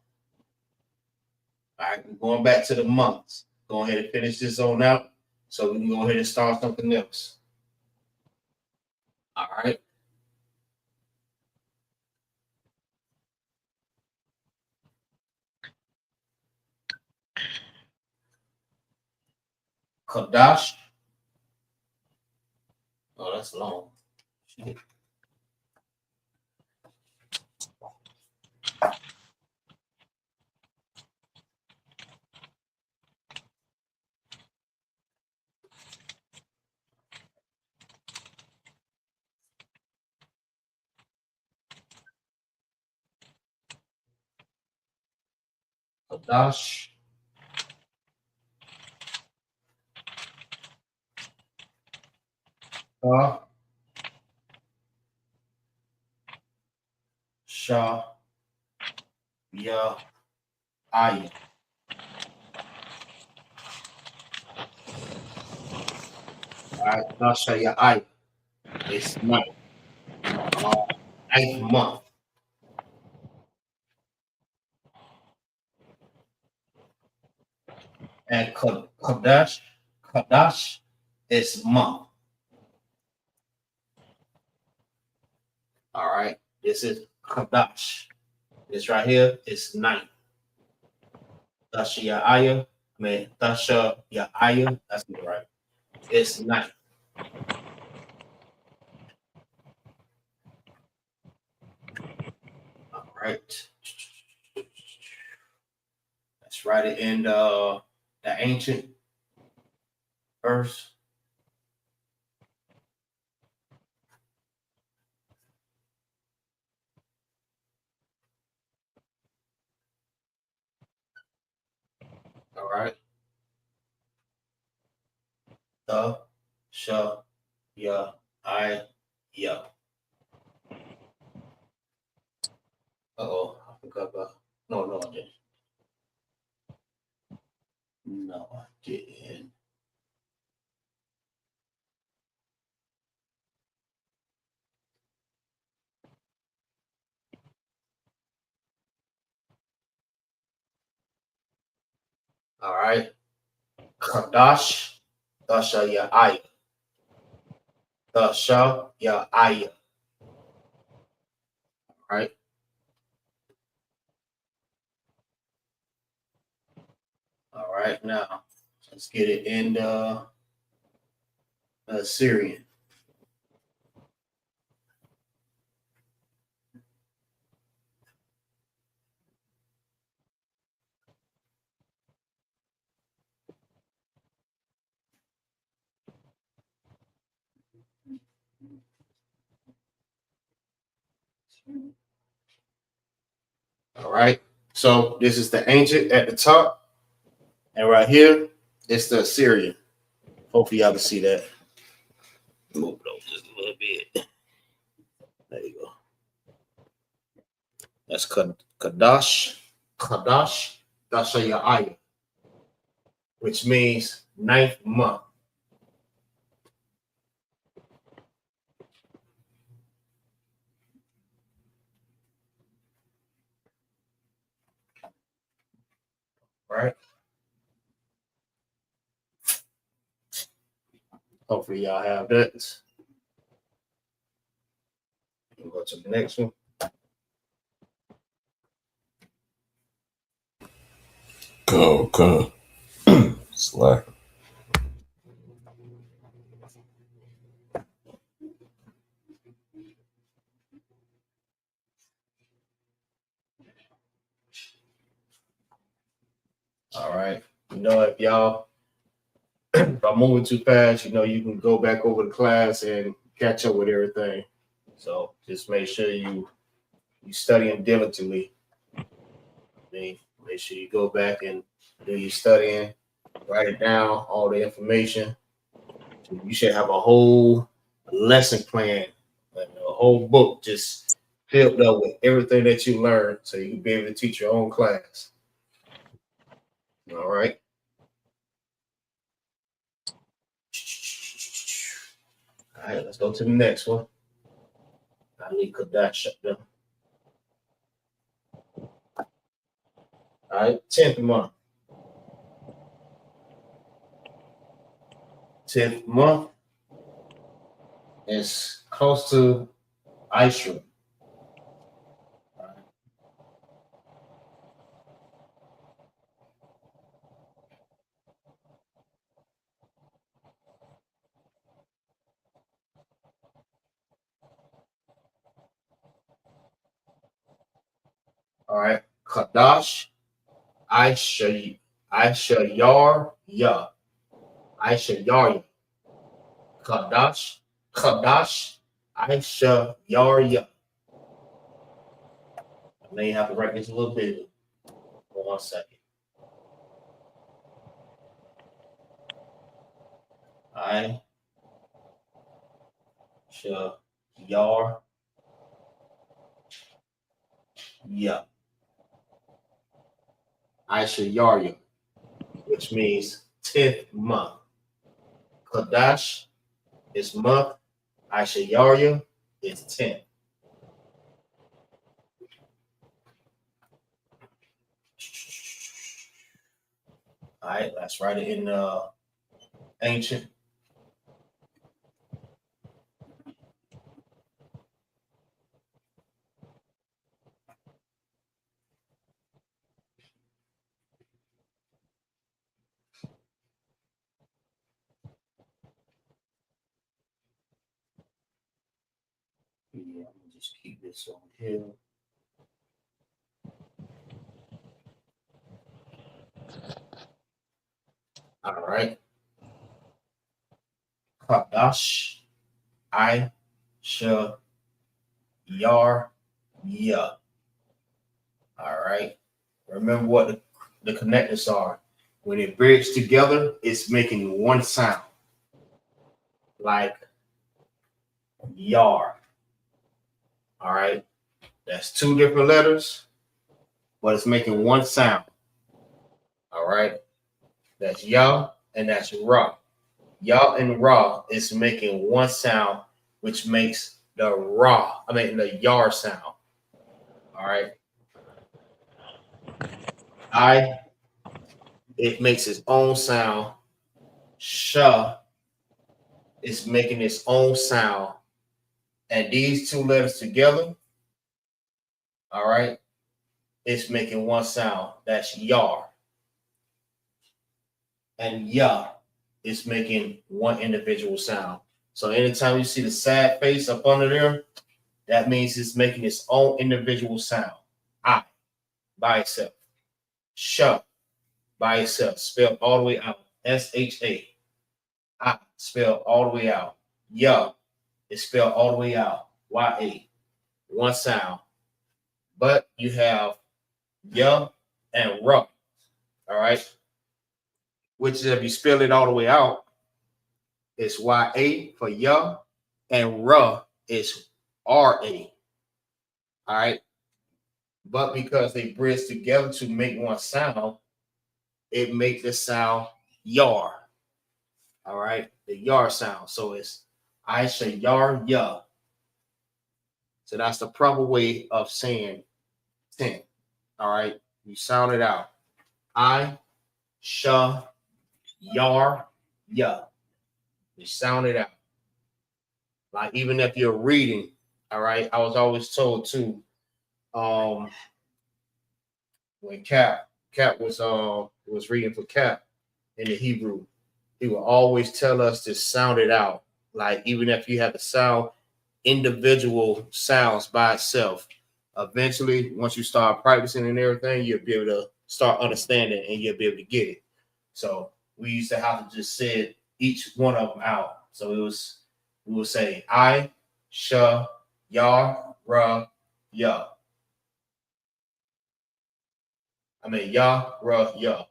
All right, we're going back to the months. Go ahead and finish this on out so we can go ahead and start something else. All right. Qadash. Oh, that's long. Qadash. Ka. Sha. Ya. Aya. All right, Dasha Ya Aya. It's ninth. 9th month. And Qadash is month. All right, this is Qadash. This right here is ninth. Dasha Ya Aya. I mean, Dasha Ya Aya. That's not right. It's ninth. All right. That's right in the ancient verse. All right. The Sha Ya I Ya. Uh-oh, I forgot about. No, I didn't. No, I didn't. All right. Qadash, Dasha Ya'aya. Dasha Ya'aya. All right. All right. Now, let's get it in the Syrian. All right. So this is the ancient at the top, and right here it's the Assyrian. Hopefully y'all can see that. Move it over just a little bit. There you go. That's Qadash, Dashaya'aya, which means ninth month. Right? Hopefully y'all have that. We'll go to the next one. Go. Slack. All right. You know, if y'all, if I'm moving too fast, you know, you can go back over the class and catch up with everything. So just make sure you studying diligently. Make sure you go back and do your studying, write it down, all the information. You should have a whole lesson plan, like a whole book just filled up with everything that you learned so you can be able to teach your own class. All right. All right, let's go to the next one. I need Qadash shut down. All right, 10th month. 10th month is close to I.S.U.P.K. All right, Qadash, I.S.U.P.K. I.S.U.P.K. I.S.U.P.K. Qadash, I.S.U.P.K. I may have to write this a little bit. 1 second. I.S.U.P.K. which means 10th month. Qadash is month. I.S.U.P.K. is 10. All right, let's write it in ancient. Yeah, I'm gonna just keep this on here. All right. Qadash, I.S.U.P.K. All right. Remember what the connectors are. When it bridges together, it's making one sound, like yar. All right. That's two different letters, but it's making one sound. All right. That's ya and that's ra. Ya and ra is making one sound, which makes the yar sound. All right. it makes its own sound. Sh is making its own sound. And these two letters together, all right, it's making one sound. That's yar. And ya is making one individual sound. So anytime you see the sad face up under there, that means it's making its own individual sound. I by itself. Sh by itself, spelled all the way out. S-H-A. I spelled all the way out. Ya is spelled all the way out. Y-A. One sound. But you have ya and ruh. All right. Which if you spell it all the way out, it's Y-A for ya, and ruh is R-A. All right. But because they bridge together to make one sound, it makes the sound yar. All right. The yar sound. So it's I say yar ya. So that's the proper way of saying 10. All right. You sound it out. I, sha, yar, ya. You sound it out. Like even if you're reading, all right. I was always told too, when Cap was reading for Cap in the Hebrew, he would always tell us to sound it out. Like even if you have to sound individual sounds by itself, eventually once you start practicing and everything, you'll be able to start understanding and you'll be able to get it. So we used to have to just say each one of them out. So we would say I, sha, yar, ra, ya. Ya, ra, ya.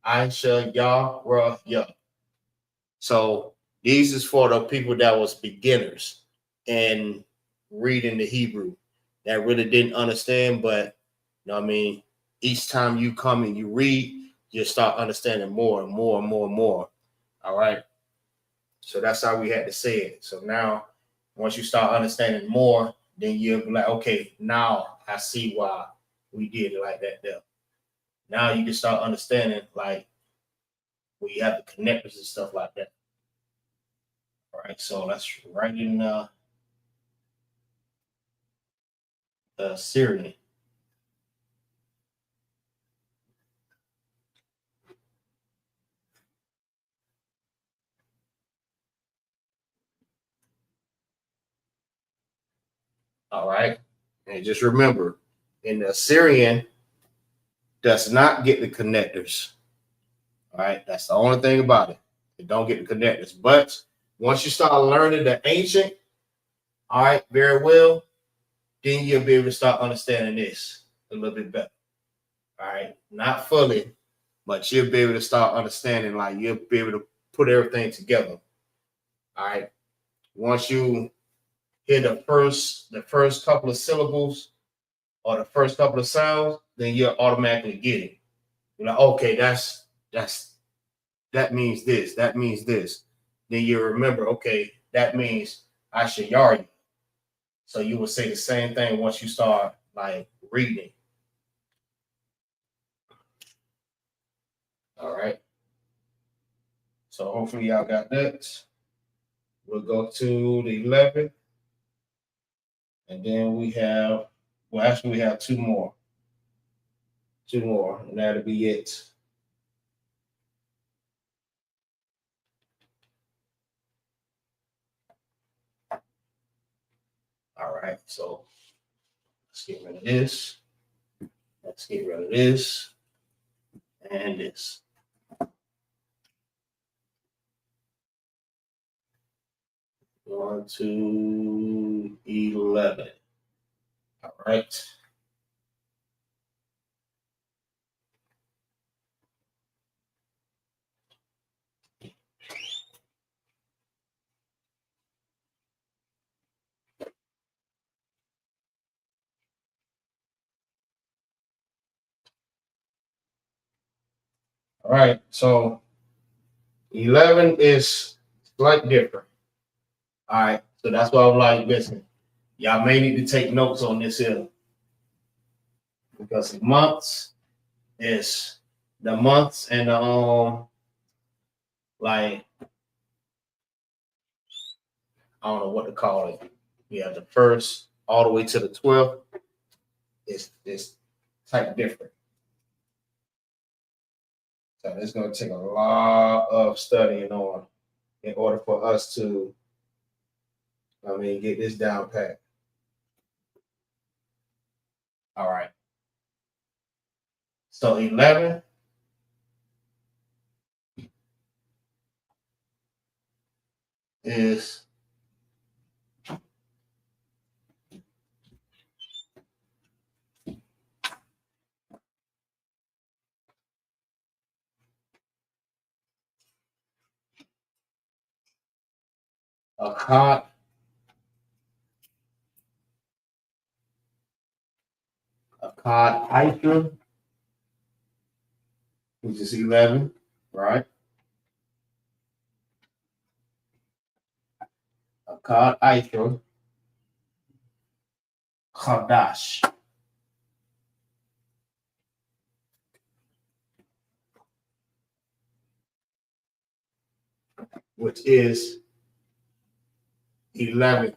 I, sha, ya, ra, ya. So these is for the people that was beginners and reading the Hebrew that really didn't understand, but you know what I mean, each time you come and you read, you start understanding more and more and more and more. All right. So that's how we had to say it. So now once you start understanding more, then you'll be like, okay, now I see why we did it like that there. Now you can start understanding like when you have the connectors and stuff like that. All right, so let's write in Syrian. All right, and just remember, in the Syrian, does not get the connectors. All right, that's the only thing about it. It don't get the connectors. But once you start learning the ancient, all right, very well, then you'll be able to start understanding this a little bit better. All right, not fully, but you'll be able to start understanding, like you'll be able to put everything together. All right, once you hear the first couple of syllables or the first couple of sounds, then you'll automatically get it. You're like, okay, that means this, that means this. Then you remember, okay, that means I should yard you. So you will say the same thing once you start like reading. All right. So hopefully y'all got that. We'll go to the 11th. And then we have, well, actually we have two more. And that'll be it. All right, so let's get rid of this. Let's get rid of this and this. One, 2, 11. All right. All right, so 11 is slightly different. All right, so that's why I'm like, listen, y'all may need to take notes on this here because the months is the months and the like, I don't know what to call it. Yeah, the first all the way to the 12th is type different. So it's going to take a lot of studying on in order for us to, get this down pat. All right. So 11 is Akkad, I.S.U.P.K, which is 11, right? Akkad, I.S.U.P.K, Qadash, which is 11th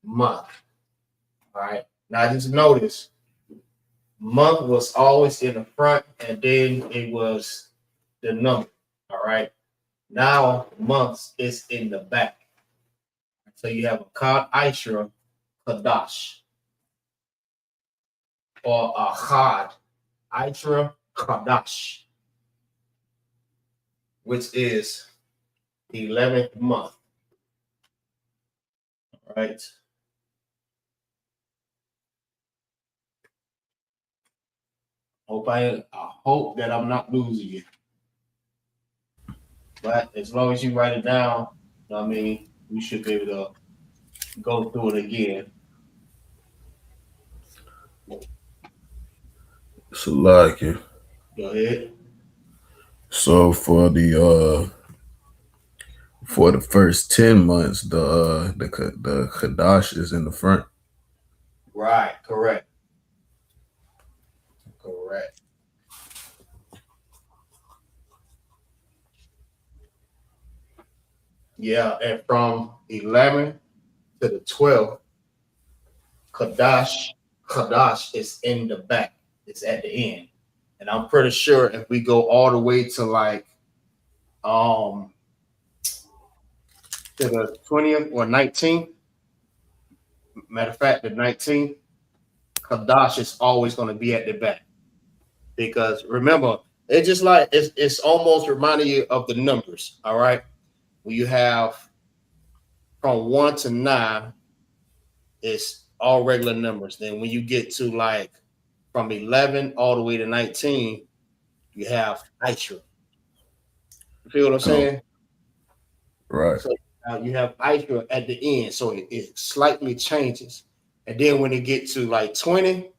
month. All right. Now just notice, month was always in the front, and then it was the number. All right. Now months is in the back. So you have Akkad, I.S.U.P.K, Qadash, or Akkad, I.S.U.P.K, Qadash, which is the 11th month. All right. I hope that I'm not losing you. But as long as you write it down, we should be able to go through it again. So like it. Go ahead. So for the first 10 months, the Kadash is in the front. Right, correct. Correct. Yeah, and from 11 to the 12th, Qadash is in the back. It's at the end. And I'm pretty sure if we go all the way to like to the 20th or 19th, matter of fact, the 19th, Qadash is always going to be at the back. Because remember, it's just like it's almost reminding you of the numbers. All right. When you have from 1 to 9, it's all regular numbers. Then when you get to like from 11 all the way to 19, you have I.S.U.P.K. You feel what I'm saying? Right. So you have I.S.U.P.K. at the end, so it slightly changes. And then when it gets to like 20,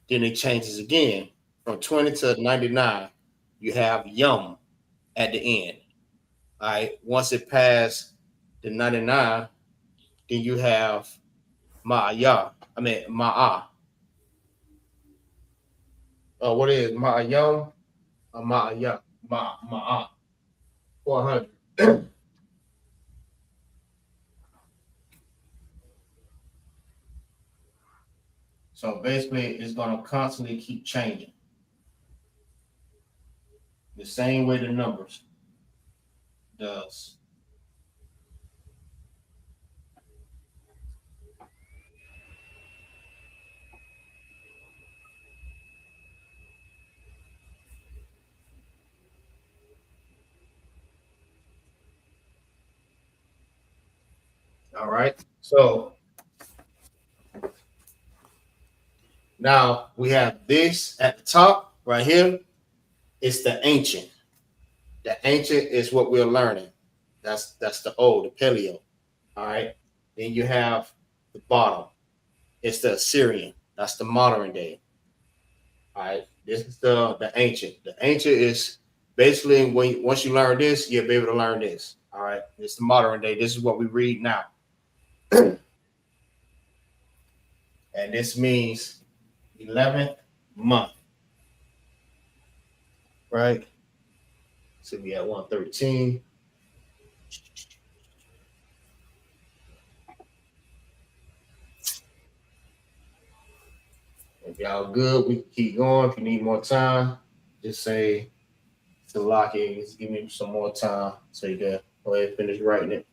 then it changes again. From 20 to 99, you have Yum at the end. All right. Once it passed the 99, then you have Ma'a. What is Ma'ayam? Ma'ayam. Ma'a. 400. So basically, it's going to constantly keep changing. The same way the numbers does. All right. So now we have this at the top right here. It's the ancient. The ancient is what we're learning. That's the old, the paleo. All right. Then you have the bottom. It's the Assyrian. That's the modern day. All right. This is the ancient. The ancient is basically once you learn this, you'll be able to learn this. All right. It's the modern day. This is what we read now. And this means 11th month. right? So we at 113. If y'all good, we can keep going. If you need more time, just say to lock in. Just give me some more time so you can go ahead and finish writing it.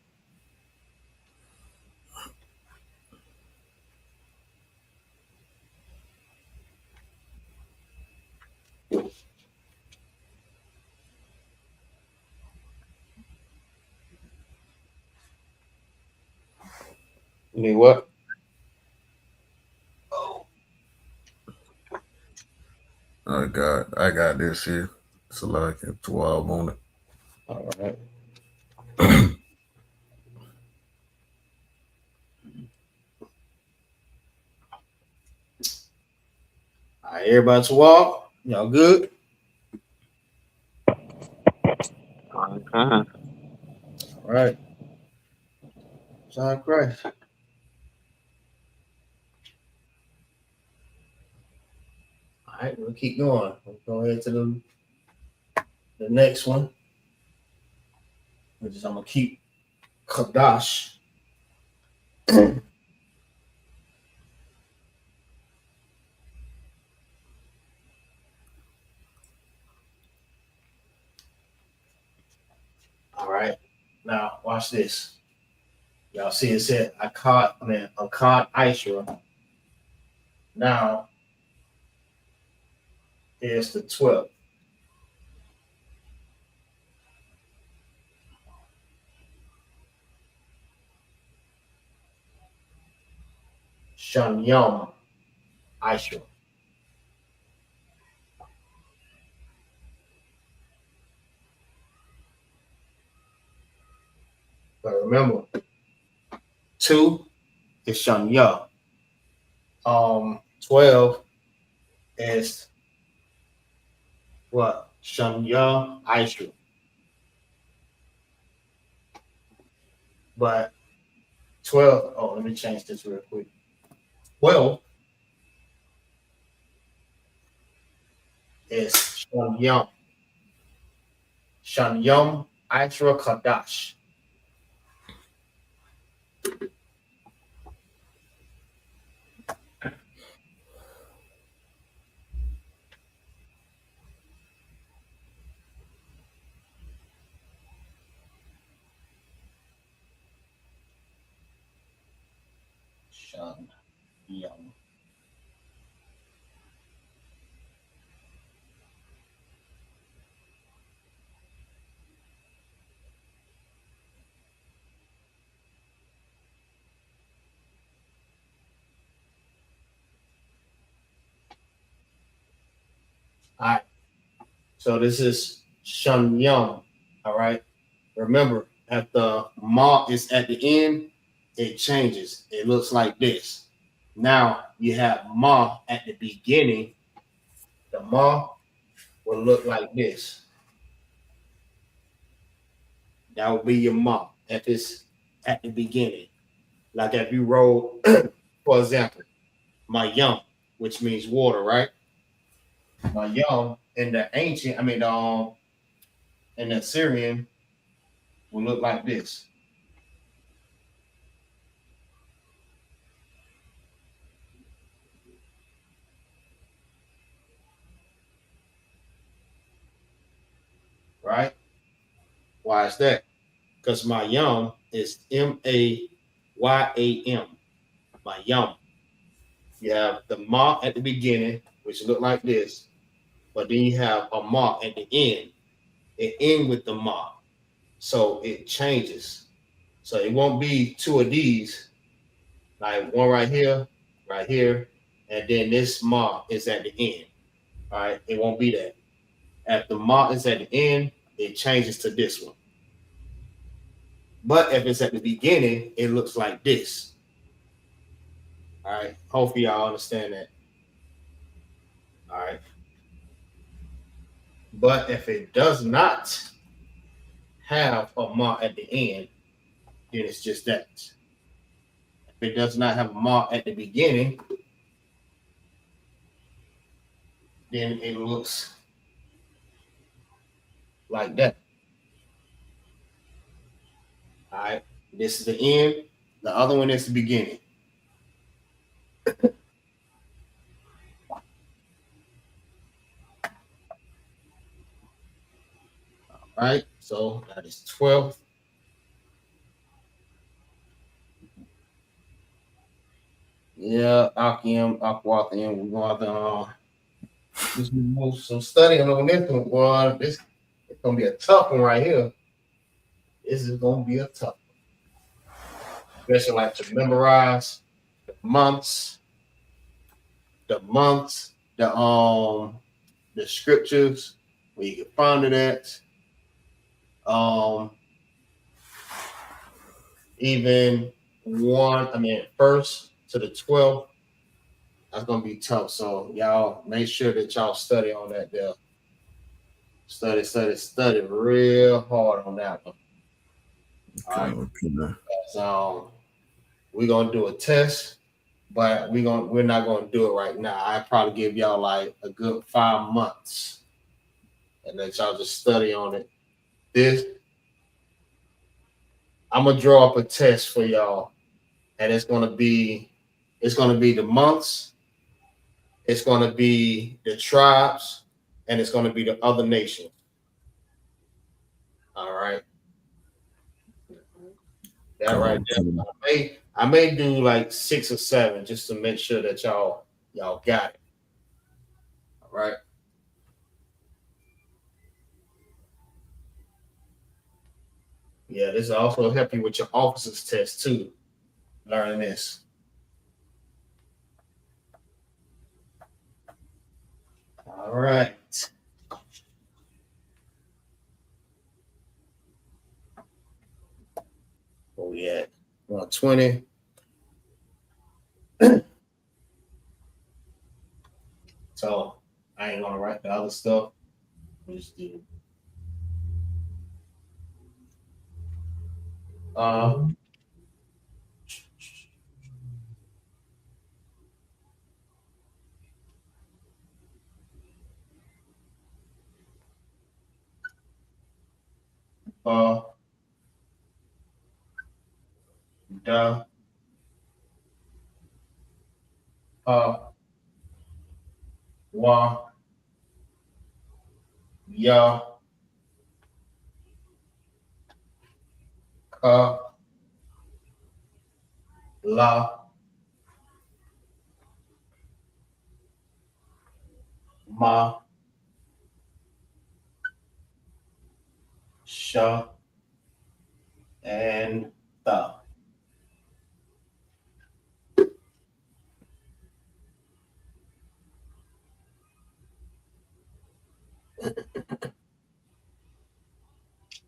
You need what? I got this here. So like 12 on it. All right. All right, everybody to walk. Y'all good? Uh-huh. All right. John Christ. All right, we'll keep going. We'll go ahead to the next one, which is I'm gonna keep Qadash. All right. Now watch this. Y'all see it said Akkad I.S.U.P.K. Now here's the 12th. Shanyam I.S.U.P.K. But remember, 2 is Shanya. 12 is what? Shanya I.S.U.P.K. But 12, let me change this real quick. 12 is Shanyam. Shanyam I.S.U.P.K. Qadash. Shanyam. All right. So this is Shanyam. All right. Remember, at the ma is at the end, it changes. It looks like this. Now you have ma at the beginning. The ma will look like this. That will be your ma if it's at the beginning. Like if you roll, for example, my yum, which means water, right? My yum in the ancient, in the Syrian will look like this. Right? Why is that? Because my yum is Mayam. My yum. You have the ma at the beginning, which look like this, but then you have a ma at the end. It end with the ma, so it changes. So it won't be 2 of these, like one right here, and then this ma is at the end. All right, it won't be that. If the ma is at the end, it changes to this one. But if it's at the beginning, it looks like this. All right. Hopefully y'all understand that. All right. But if it does not have a ma at the end, then it's just that. If it does not have a ma at the beginning, then it looks like that. All right. This is the end. The other one is the beginning. All right. So that is 12th. Yeah, Akim, Aquathium. We're going to just move some studying on this one, boy. This it's gonna be a tough one right here. This is gonna be a tough one. Especially like to memorize the months, the scriptures where you can find it at. Even first to the 12th. That's gonna be tough. So y'all make sure that y'all study on that there. Study real hard on that one. Okay, All right. So we're gonna do a test, but we're not gonna do it right now. I probably give y'all like a good 5 months and let y'all just study on it. I'm gonna draw up a test for y'all, and it's gonna be the months, it's gonna be the tribes, and it's gonna be the other nations. All right. That right there. I may do like 6 or 7 just to make sure that y'all got it. All right. Yeah, this will also help you with your officers test too. Learning this. All right. Where we at? 120. So I ain't gonna write the other stuff. We just do. Da, wa, ya, ka, la, ma, sha, and tha.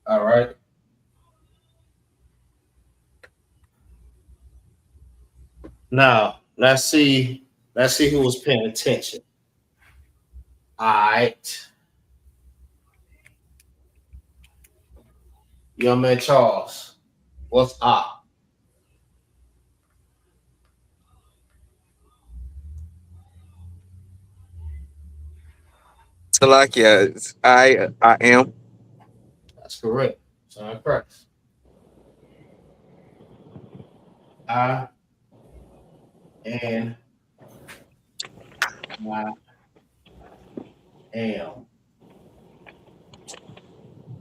All right. Now let's see who was paying attention. All right. Young man Charles, what's up? Salakia, I am. That's correct. Son of Christ. I and I am.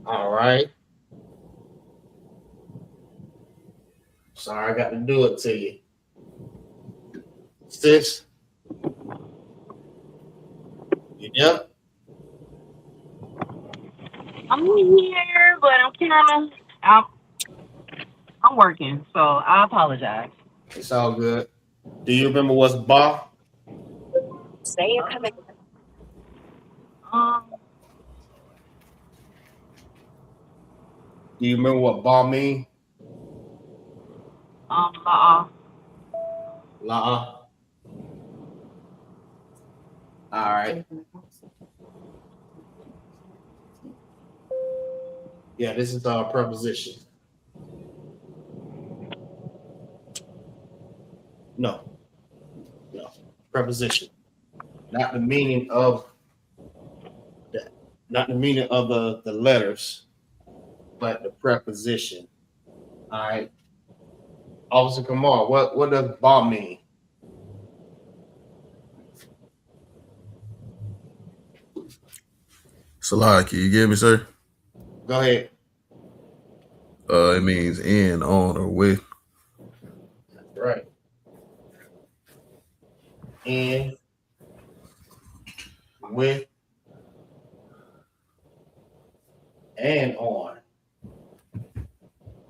All right. Sorry, I got to do it to you. Sis, you there? I'm here, but I'm working, so I apologize. It's all good. Do you remember what's ba? Say it coming. Um, Do you remember what ba mean? uh, La. All right. Yeah, this is our preposition. No. Preposition. Not the meaning of that. not the meaning of the letters, but the preposition. All right. Officer Kamar, what does ba mean? Salaki, you get me, sir? Go ahead. It means in, on, or with. That's right. In, with, and on.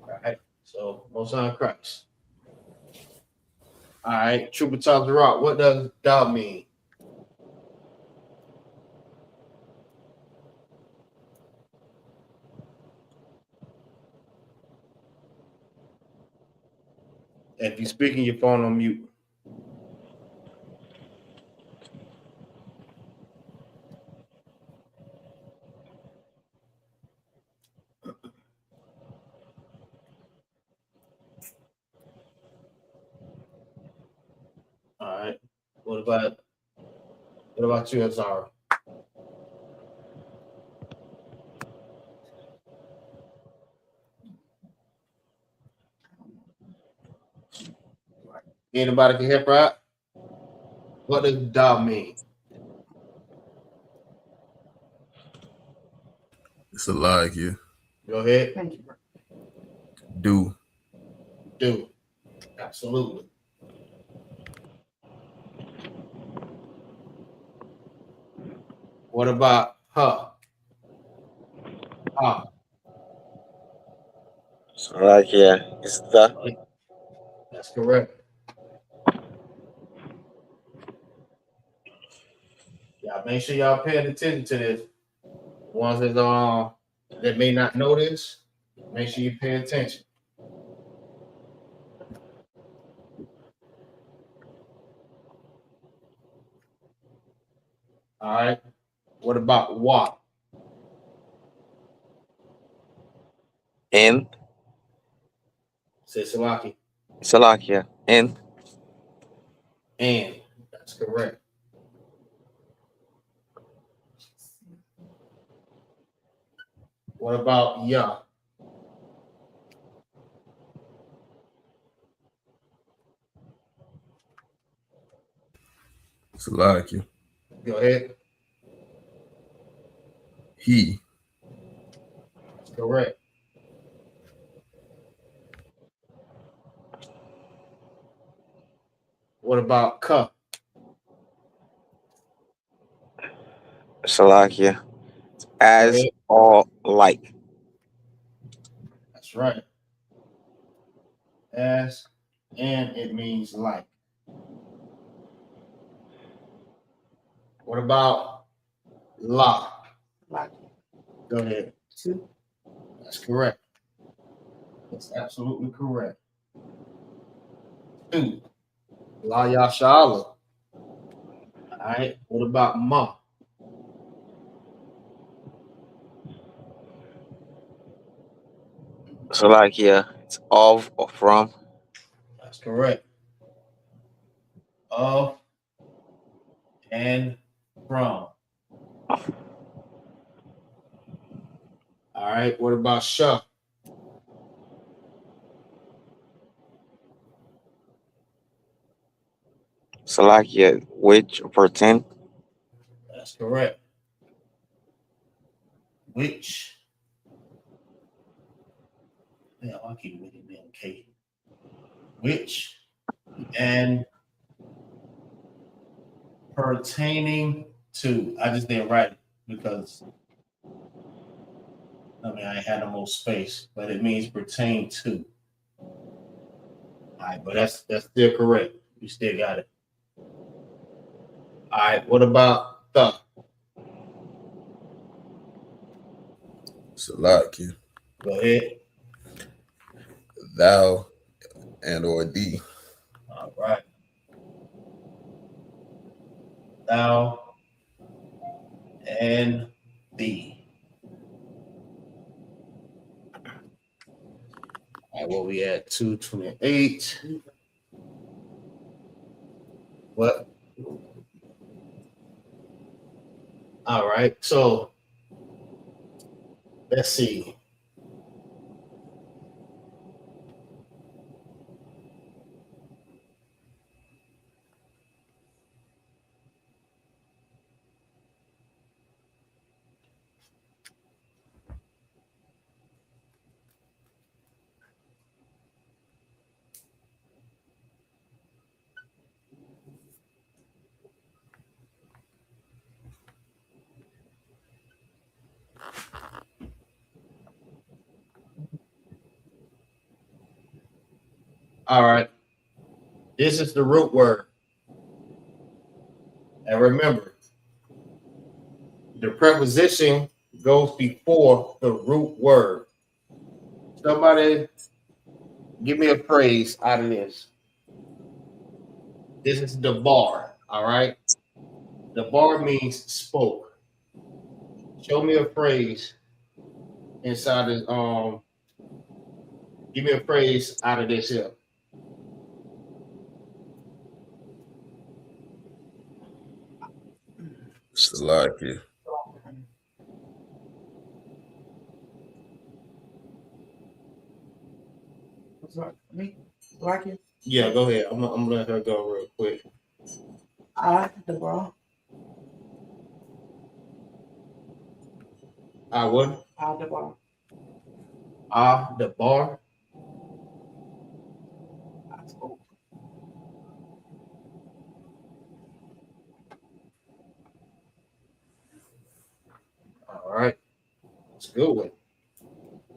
All right. So Most High Christ. All right. Trooper Top the Rock, what does thou mean? If you're speaking, your phone on mute. All right. What about you, Azara? Anybody can help her out? What does thou mean? Salaki, Go ahead. do. Do. Absolutely. What about her? Ah, Salakia is the. that's correct. Y'all make sure y'all paying attention to this. The ones that may not know this, make sure you pay attention. All right. What about what? In. Say Salaki. Salakia. In. And that's correct. What about ya? Salaki, Go ahead. he. That's correct. What about ka? Salakia. Go As ahead. or like. That's right. As and it means like. What about la? Go ahead. That's correct. That's absolutely correct. Two. La Yashala. All right. What about ma? Salakia. It's of or from. That's correct. Of and from. All right. What about sha? Salakia. Which pertain. That's correct. Which? Yeah, I keep with it being K. Which and pertaining to. I just didn't write it because I had no more space, but it means pertain to. All right, but that's still correct. You still got it. All right, what about the? Salaki, Go ahead. thou, and or thee. All right. Thou and thee. All right, what we at? 228. What? All right, so Let's see. All right. This is the root word. And remember, the preposition goes before the root word. Somebody give me a phrase out of this. This is the bar. All right. The bar means spoke. Show me a phrase inside of give me a phrase out of this here. Salaki. What's up? Me? Like it? Yeah, go ahead. I'm gonna let her go real quick. The bra. What? The bar. The bar. All right. That's a good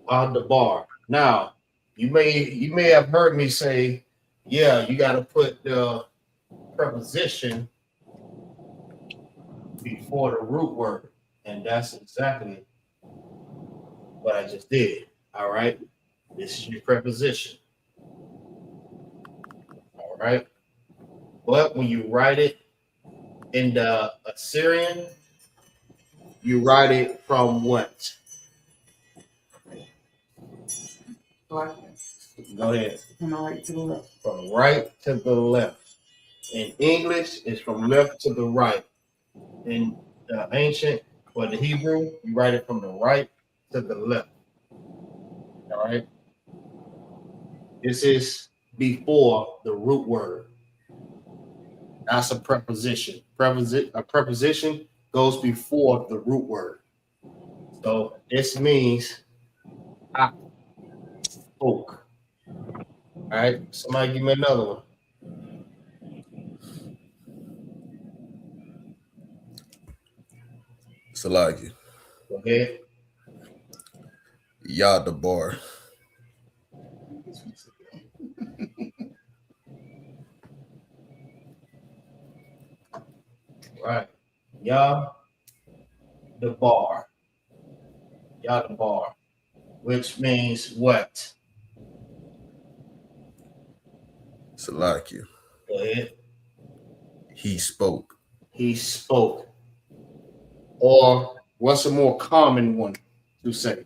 one. The bar. Now, you may have heard me say, yeah, you got to put the preposition before the root word, and that's exactly what I just did. All right. This is your preposition. All right. But when you write it in the Assyrian, you write it from what? Like Go ahead. from the right to the left. From right to the left. In English, it's from left to the right. In the ancient or the Hebrew, you write it from the right to the left. All right. This is before the root word. That's a preposition. A preposition goes before the root word. So this means I spoke. All right. Somebody give me another one. Salaki. Go ahead. Yah the bar. Right. Yah the bar. Yah the bar. Which means what? Salaki. Go ahead. He spoke. He spoke. Or what's a more common one to say?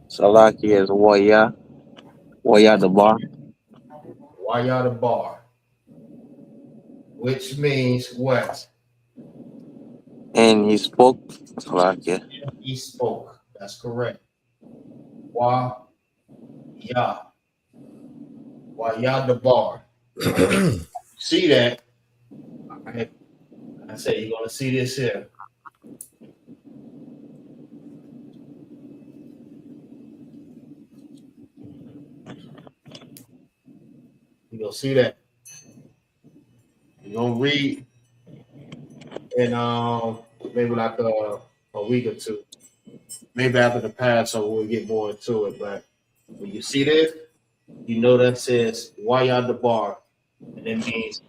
Salaki is Waya. Waya the bar. Waya the bar. Which means what? And he spoke. Salaki. He spoke. That's correct. Waya. Waya the bar. See that? I say you're gonna see this here. You're gonna see that. You're gonna read in maybe like a week or two. Maybe after the Passover we'll get more into it. But when you see this, you know that says Waya the bar, and it means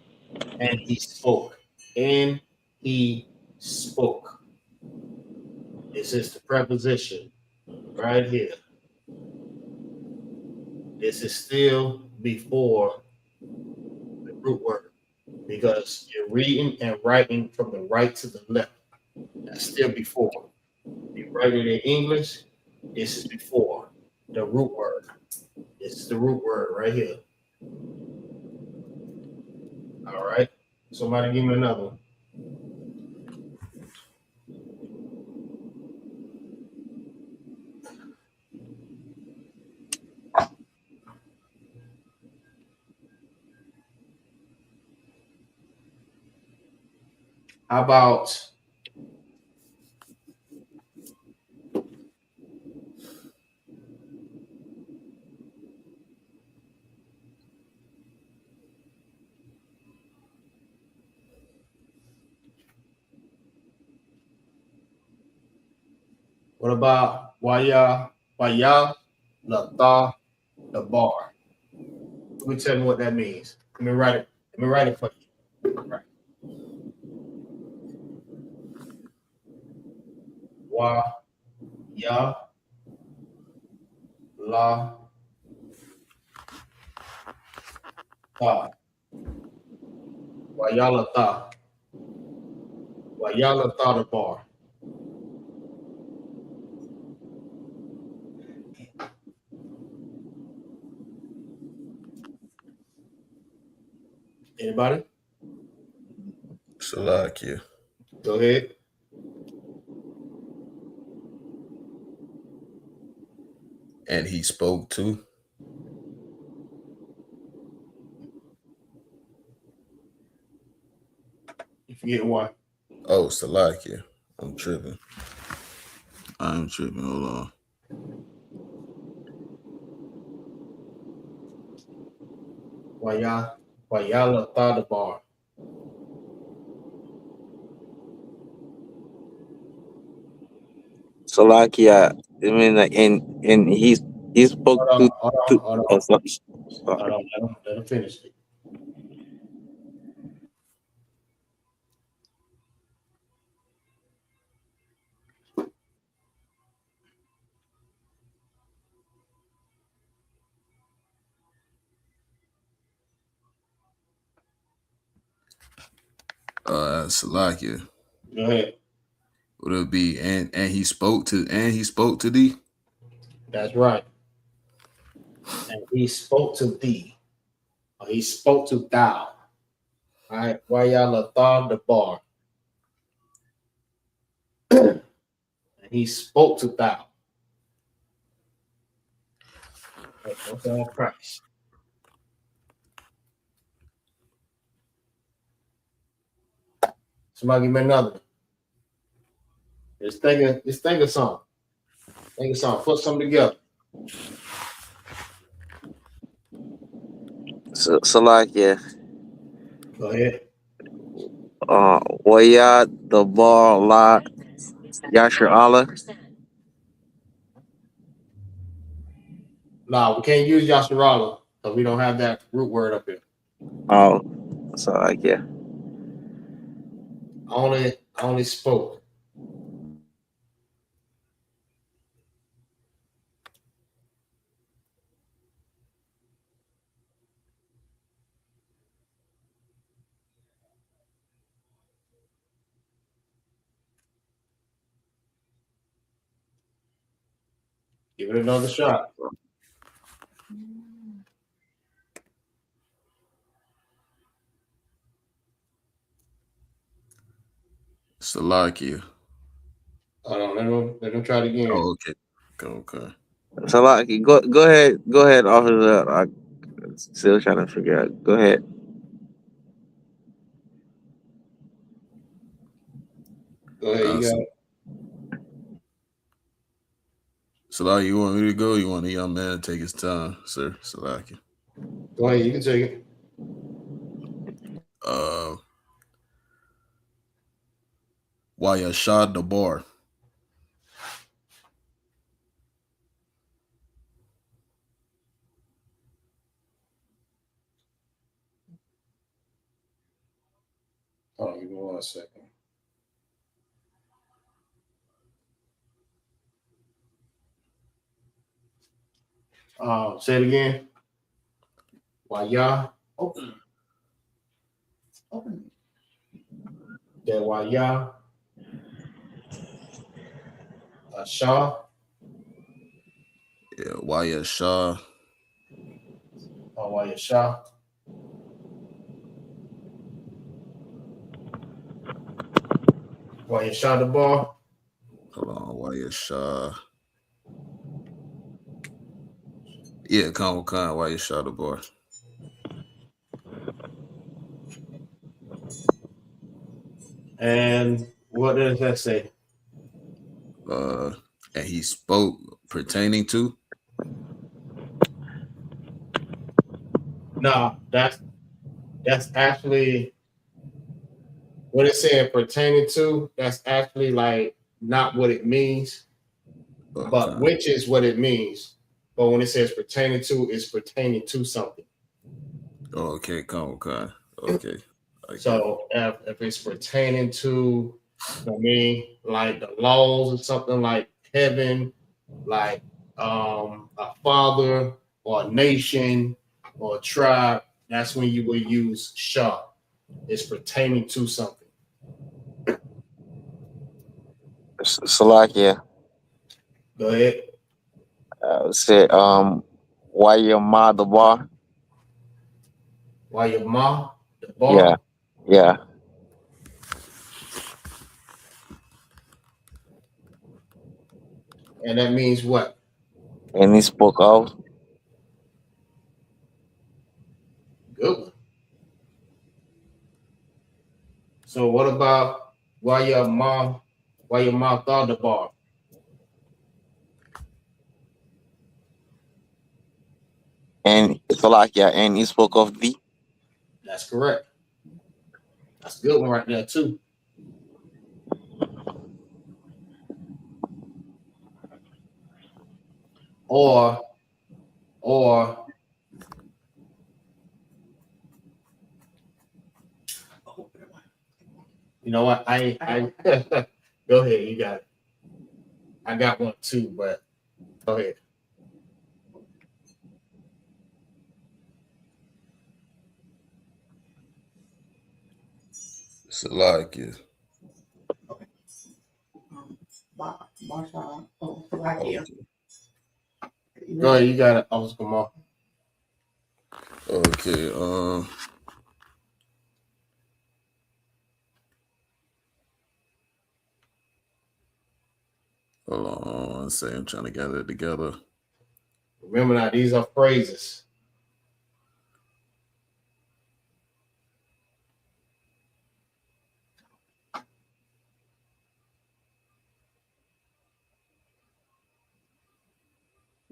and he spoke. And he spoke. This is the preposition right here. This is still before the root word because you're reading and writing from the right to the left. That's still before. You write it in English, this is before the root word. This is the root word right here. All right. Somebody give me another one. How about Waya Lata the bar? Let me tell you what that means. Let me write it for you. Right. Waya La Ta. Waya Lata. Waya Lata the bar. Anybody? Salakia. Go ahead. And he spoke to. You forget one. Oh, Salakia. I'm tripping. I'm tripping. Hold on. Waya Lata the bar. Salakia. I mean, like, and he spoke Hold to. on. Oh, sorry. Hold on. Let him finish it. Salakia. Go ahead. Would it be and he spoke to thee? That's right. And he spoke to thee. Or he spoke to thou. All right. Waya Lata the bar. And he spoke to thou. That's all Christ. Somebody give me another one. Just think of something. Think of something. Put something together. Salakia. Go ahead. Waya the bar la Yasher Allah. No, we can't use Yasharala because we don't have that root word up here. Oh, Salakia. I only spoke. Give it another shot. Salakia. Hold on, let them try it again. Oh, okay. Okay. Salaki, go ahead, officer. I'm still trying to figure out. Go ahead. Go ahead, you got it. Salakia, you want me to go? You want the young man to take his time, sir? Salakia. Go ahead, you can take it. Wayashad the bar. Hold on, give me 1 second. Say it again. Waya. Open. That Waya. Shah. Yeah, Wayashah. Waya Shah. Waya Shah the bar. Hold on, Wayashah. Yeah, come Wayashah the bar. And what does that say? And he spoke pertaining to. No, that's actually what it's saying pertaining to. That's actually like not what it means, but which is what it means. But when it says pertaining to, it's pertaining to something. Okay, okay. So if it's pertaining to, I mean, like the laws or something like heaven, like a father or a nation or a tribe, that's when you will use shah. It's pertaining to something. Salakia. Go ahead. Said why your ma the bar? Why your ma the bar? Yeah, yeah. And that means what? And he spoke of. Good one. So what about why your mom thought the bar? And Salakia, and he spoke of thee. That's correct. That's a good one right there too. Or you know what? I go ahead, you got it. I got one too, but go ahead. Salakia. Go ahead, you got it. I was come on. Okay, hold on one second. I'm trying to gather it together. Remember now, these are phrases.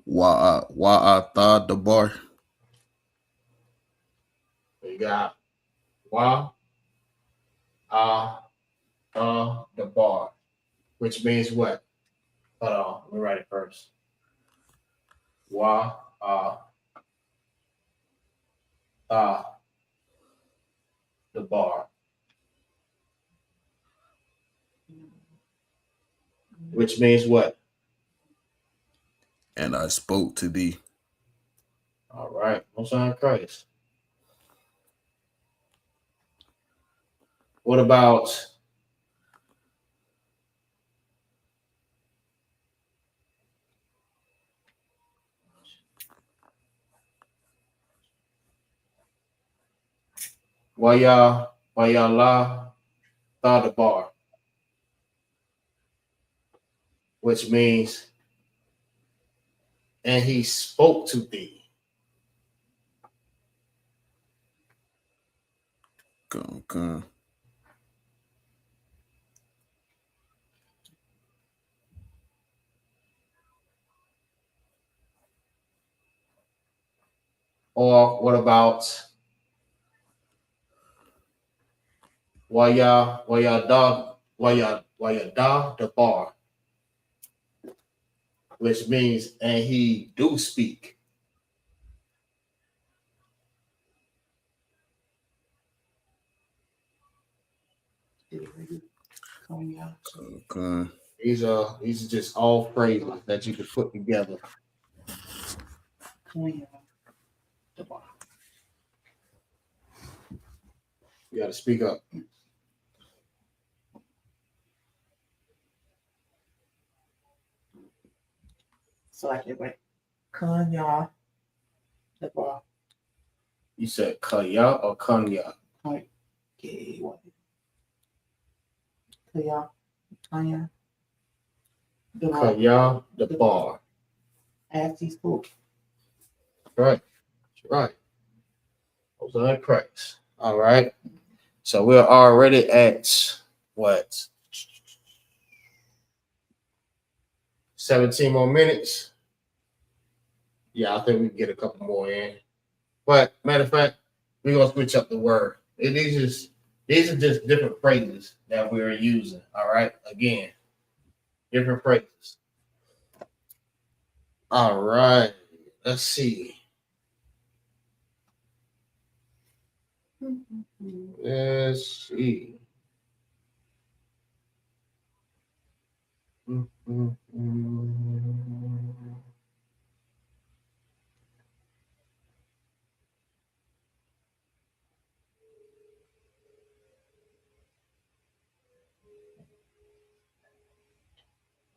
Why I thought the bar. You got the bar, which means what? Hold on, let me write it first. The bar, which means what? And I spoke to thee. All right, Most High Christ. What about why y'all thought the bar, which means and he spoke to thee. Okay. Or what about why y'all the bar, which means and he do speak. Okay. These are just all phrases that you could put together. You got to speak up. So I can wait. Kanya, the bar. You said kaya or kanya? Kanya, Kanya, the bar. Kaya the bar. As he spoke. Right. That's right. Those are Christ. All right. So we're already at what? 17 more minutes. Yeah, I think we can get a couple more in. But matter of fact, we're gonna switch up the word. These are just different phrases that we're using. All right. Again, different phrases. All right. Let's see. Let's see.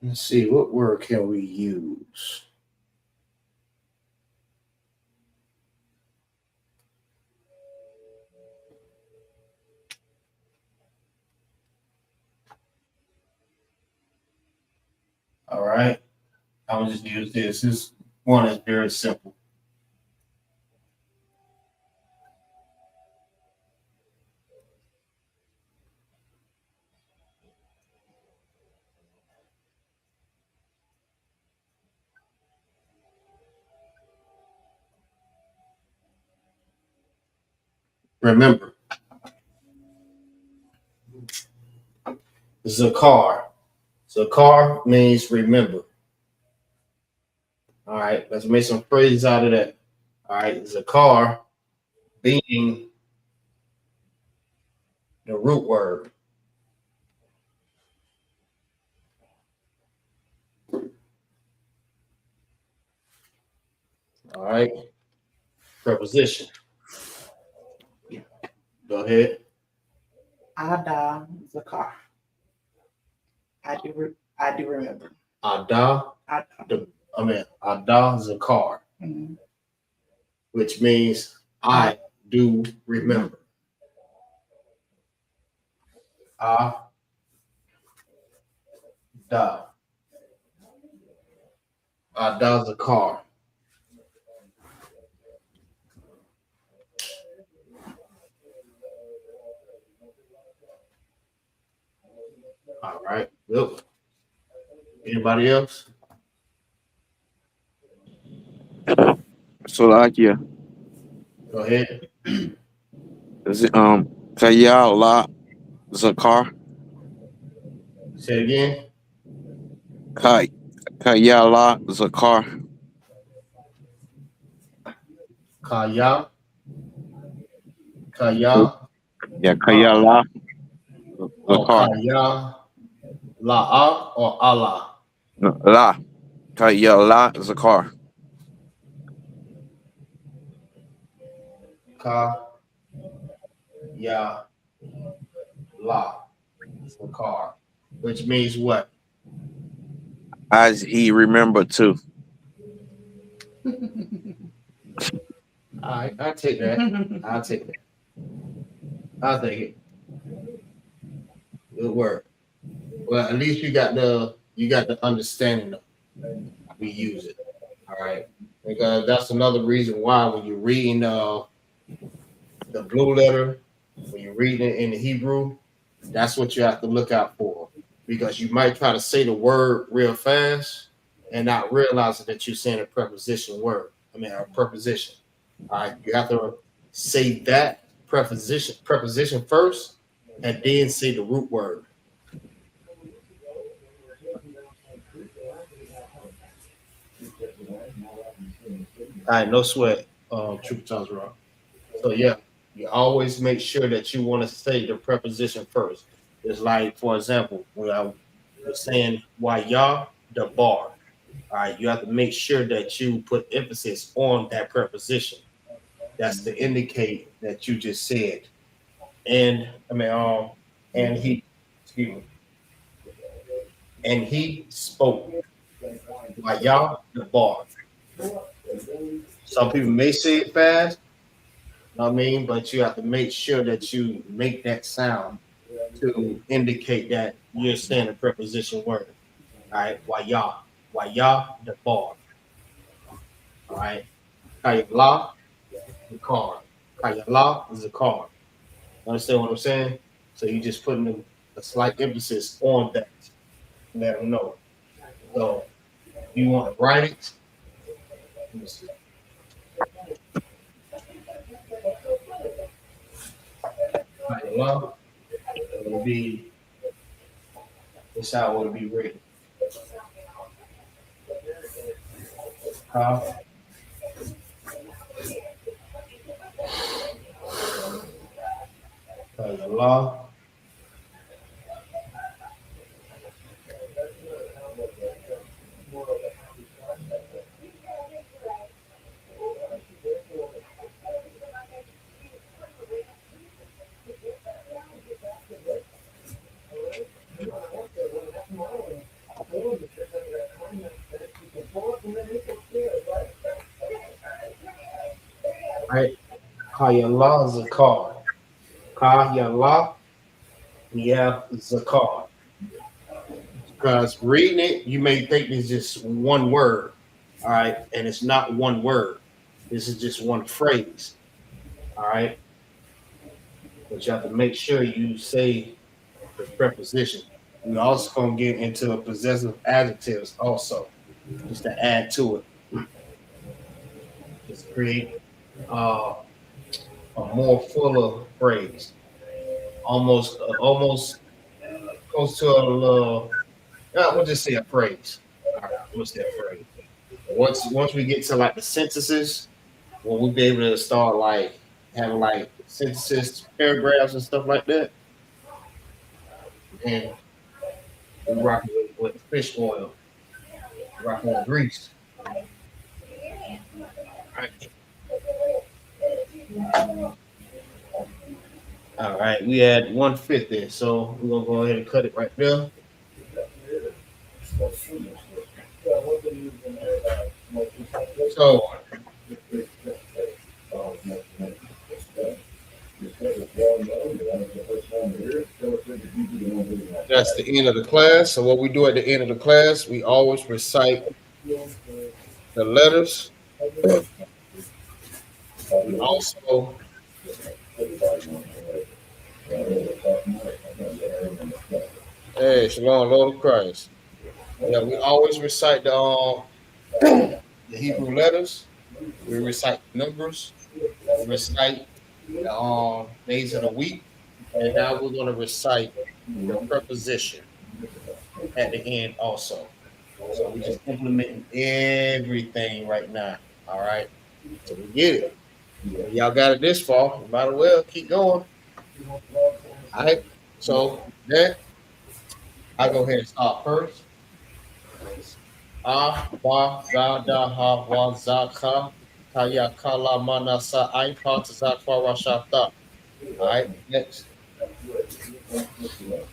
Let's see. What word can we use? All right. I'll just use this. This one is very simple. Remember. Zakar. Zakar means remember. All right. Let's make some phrases out of that. All right. Zakar being the root word. All right. Preposition. Go ahead. Ada Zakar. I do remember. Ada Zakar, which means I do remember. Ada Zakar. All right. Good. Anybody else? Slovakia. Go ahead. Kayala Zakar. Say it again. Kayala Zakar. Kaya. Yeah, Kayala Zakar. Kaya. La'a or Allah? La. Kayala Zakar. Ya La Zakar, which means what? As he remembered too. All right, I'll take that. I'll take it. Good work. Well, at least you got the understanding of we use it. All right. Because that's another reason why when you're reading the blue letter, when you're reading it in the Hebrew, that's what you have to look out for. Because you might try to say the word real fast and not realizing that you're saying a preposition word. A preposition. All right. You have to say that preposition first and then say the root word. All right, no sweat. Truth tells wrong. So yeah, you always make sure that you want to say the preposition first. It's like, for example, when I was saying why the bar. All right, you have to make sure that you put emphasis on that preposition. That's to indicate that you just said. And and he, excuse me, and he spoke. Why the bar. Some people may say it fast, but you have to make sure that you make that sound to indicate that you're saying a preposition word. All right, why the bar. All right, Kayala, the car. Kayala is the car. Understand what I'm saying? So you just putting a slight emphasis on that. Let them know. So you want to write it. Let me see. Hello. It will be. This how it will be written. Huh? Allah. Right? Hayallah Zakar. Hayallah. Yeah, Zakar. Because reading it, you may think it's just one word. All right. And it's not one word. This is just one phrase. All right. But you have to make sure you say the preposition. We're also going to get into possessive adjectives also, just to add to it. Just create a more fuller phrase. Almost close to we'll just say a phrase. All right, we'll say a phrase. Once we get to like the sentences, we'll be able to start like having like sentences, paragraphs, and stuff like that. And we rock with fish oil, rock with grease. All right, we had 150, so we're gonna go ahead and cut it right there. So that's the end of the class. So what we do at the end of the class, we always recite the letters. We also hey, Shalom, Lord of Christ. Yeah, we always recite the Hebrew letters. We recite numbers. We recite the days of the week. And now we're going to recite the preposition at the end also. So we're just implementing everything right now. All right. So we get it. Y'all got it this far. You might as well keep going. All right. So then I go ahead and start first. Wa ga da ha wa za ka ta ya ka la manasa I pa ta za kwa ra sha ta. All right. Next.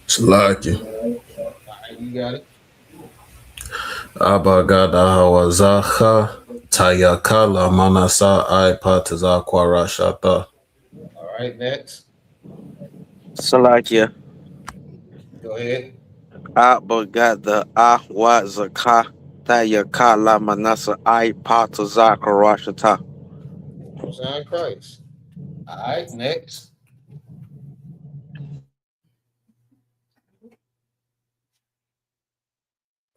Salaki. All right. You got it. Abagada hawazaha tayakala manasa I pataza kwarashata. All right. Next. Salakia. Go ahead. Abagada Ahwa Zaka Tayaka La Manasa I Pataza Karashata. Son Christ. All right. Next.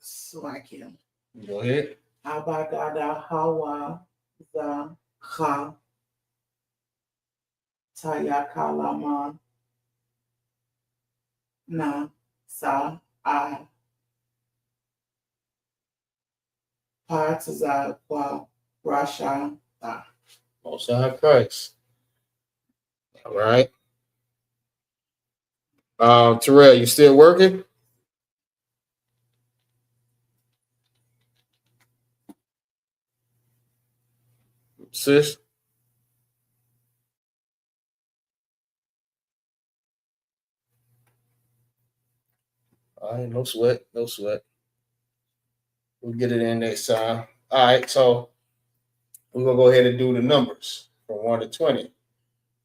Slakia. Go ahead. Abagada Hawa Za Ha Tayakalama Na Sa I Pataza Kwa Rasha Ta. Son Christ. All right. Terrell, you still working? Sis? All right, no sweat, no sweat. We'll get it in next time. All right, so we're gonna go ahead and do the numbers from 1 to 20.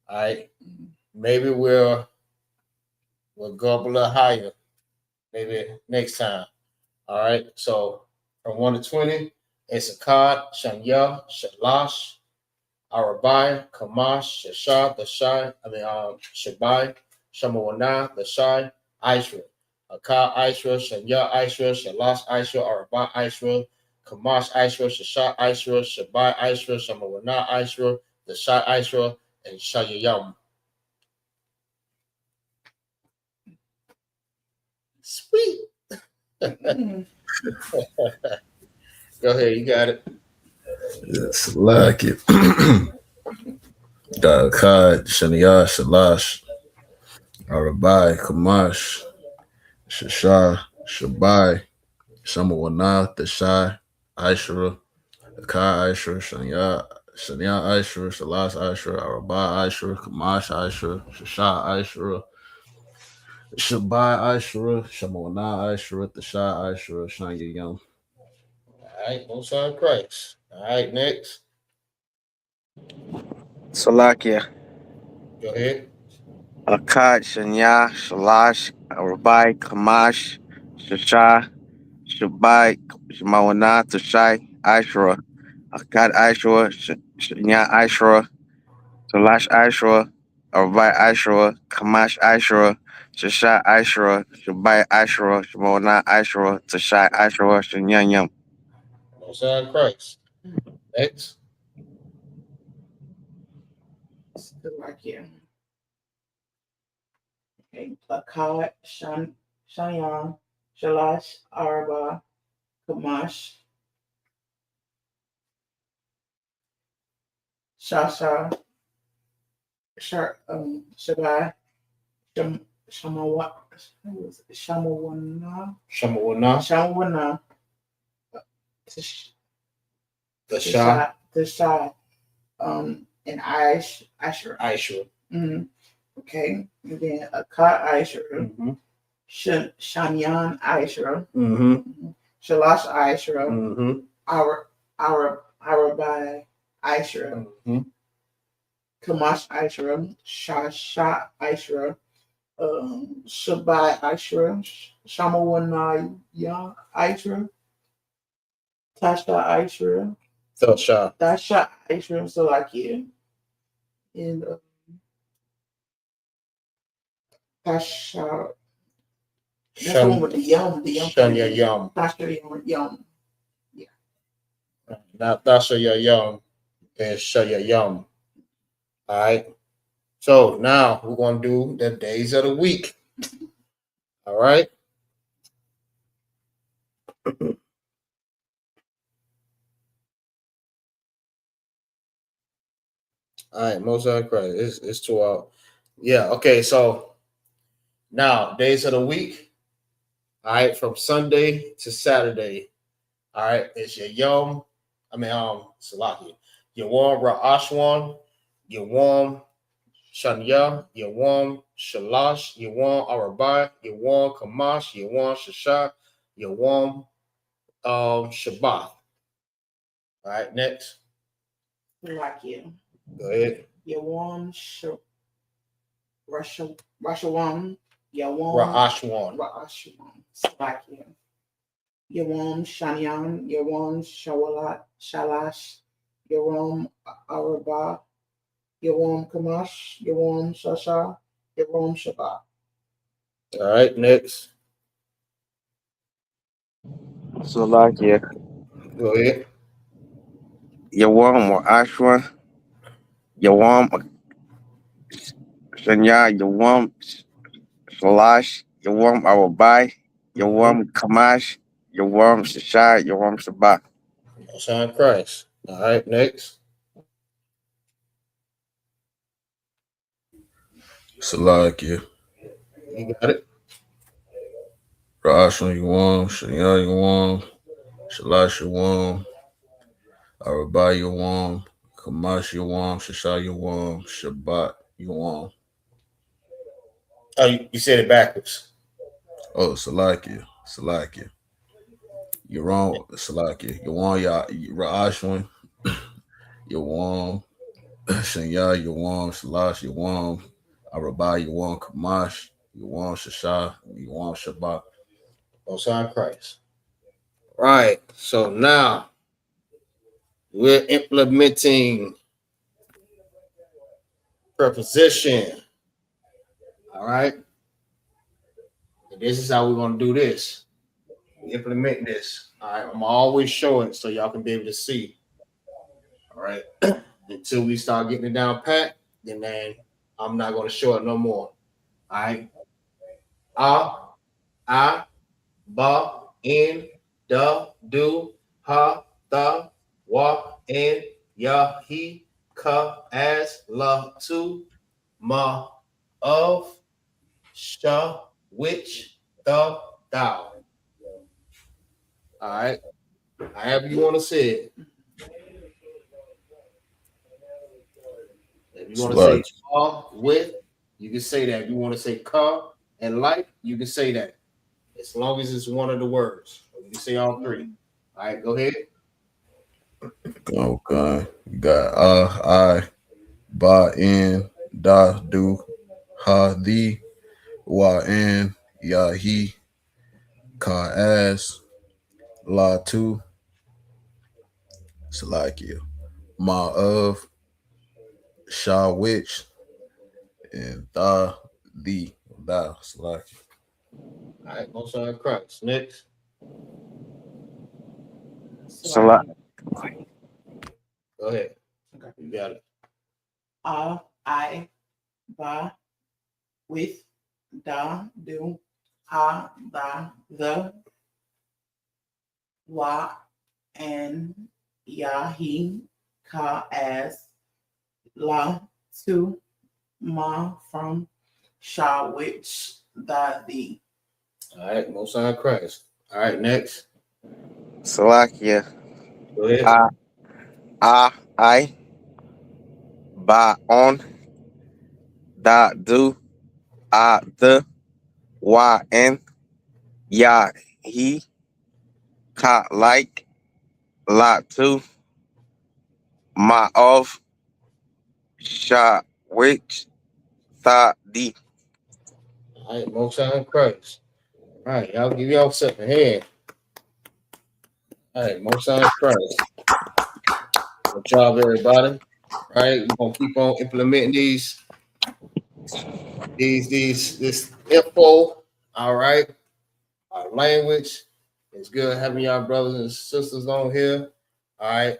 All right. Maybe we'll go up a little higher, maybe next time. All right. So from 1 to 20, Isupk, Shanya, Shalash, Arabai, Kamash, Shashad, the Shai, Shabai, Shamawana, the Shai, I.S.U.P.K, Aka I.S.U.P.K, Shanya I.S.U.P.K, Shalash I.S.U.P.K, Araba I.S.U.P.K, Kamash I.S.U.P.K, Shasha I.S.U.P.K, Shabai I.S.U.P.K, Shamawana I.S.U.P.K, the Shai I.S.U.P.K, and Shayayam. Sweet. Go ahead, you got it. Yes, like it. Kad, Shania, Shalash, Arabai, Kamash, Shasha, Shabai, Shamawana, Tashai, Aishra, Akai Aishra, Shania Aishra, Shalas Aishra, Arabai Aishra, Kamash Aishra, Shasha Aishra, Shabai Aishra, Shamona Aishra, Tashai Aishra, Shanya Yum. All right, most on Christ. All right, next. Salakia. Go ahead. Akkad, Shanya, Shalash, Arabai, Kamash, Shasha, Shabai, Shemawana, Tashai, Ashura, Akkad Ashura, Shanya Ashura, Shalash Ashura, Arabai Ashura, Kamash Ashura, Shasha Ashura, Shabai Ashura, Shemawana Ashura, Tashai Ashura, Shanyanyam. Most on Christ. Next. Salakia. Okay. Akkad, Shanya, Shalash, Araba, Kamash, Shasha, Shabai, Shamawana, Shamawana, Shamawana, the Shah, Tashai, and Asher. I.S.U.P.K. Mm-hmm. Okay. And then Akkad Asher, Mm-hmm. Shanyan Asher, Mm-hmm. Shalash Asher, Mm-hmm. Arabai Asher, Mm-hmm. Kamash Asher, Shasha Asher, Shabai Asher, Shamawana Asher, Tasha Asher, The Shah. Tasha Asher, so like you. And Tasha, that's the one with the yum, Shanya Yum. Tasha Yum. Not Tasha Yum and Shaya Yum. All right. So now we're going to do the days of the week. All right. All right. Most of Christ. It's 2 out. Yeah. Okay. So now days of the week. All right. From Sunday to Saturday. All right. It's your Yom. Salaki. Yawam Ra'ashwan. Yawam Shanya. Yawam Shalash. Yawam Arabai. Yawam Kamash. Yawam Shasha. Yawam Shabbat. All right. Next. Like you. Go ahead. Yawam Rashawam. Yawam Ra'ashwan. Like you. Yawam Shanyan. Yawam Shalash. Yawam Araba. Yawam Kamash. Yawam Shasha. Yawam Shabbat. All right. Next. Salakia. Go ahead. Yawam or Ashura, Yawam Shanya, Yawam Shalash, Yawam Arabai, Yawam Kamash, Yawam Shashai, Yawam Shabbat. Son Christ. All right. Next. Salakia, You got it. Rashon Yuam, Shania Yuam, Shalash Yuam, Arabai Yuam, Kamash Yuam, Shasha Yuam, Shabbat Yuam. Oh, you said it backwards. Oh, Salakia. You're wrong, Salakia. Ra'ashwan, Yuam, Shania Yuam, Shalash Yuam, Arabai Yuam, Kamash, Yuam, Shasha, Yuam, Shabbat. Son Christ. Right. So now we're implementing preposition. All right. And this is how we're gonna do this. We implement this. All right, I'm always showing it so y'all can be able to see. All right, until we start getting it down pat, then I'm not gonna show it no more. All right, I, ba, in, da, do, ha, da, wa, in, ya, he, ka, as, la, to, ma, of, sha, which, the, thou. All right, however you want to say it. If you want to say ka with, you can say that. If you want to say ka and like, you can say that. As long as it's one of the words. You can say all three. All right, go ahead. Okay. Got I, ba, in, da, do, ha, the, wa, in, ya, he, ka, as, la, to, Salakia, ma, of, sha, which, and the, thou, Salakia. All right, most on Christ. Next. Salah. Go ahead. Okay. You got it. I, ba, with, da, do, ha, da, the, wa, and ya, he, ka, as, la, to, ma, from, sha, which, the, thee. All right, most on Christ. All right, next. Salakia. Go ahead. I, ba, on, da, do, the, wa, in, ya, he, ka, like, la, to, ma, of, sha, which, the, the. All right, most on Christ. All right, y'all give y'all a hand. All right, most on Christ. Good job, everybody. All right, we're gonna keep on implementing this info. All right, our language. It's good having y'all brothers and sisters on here. All right.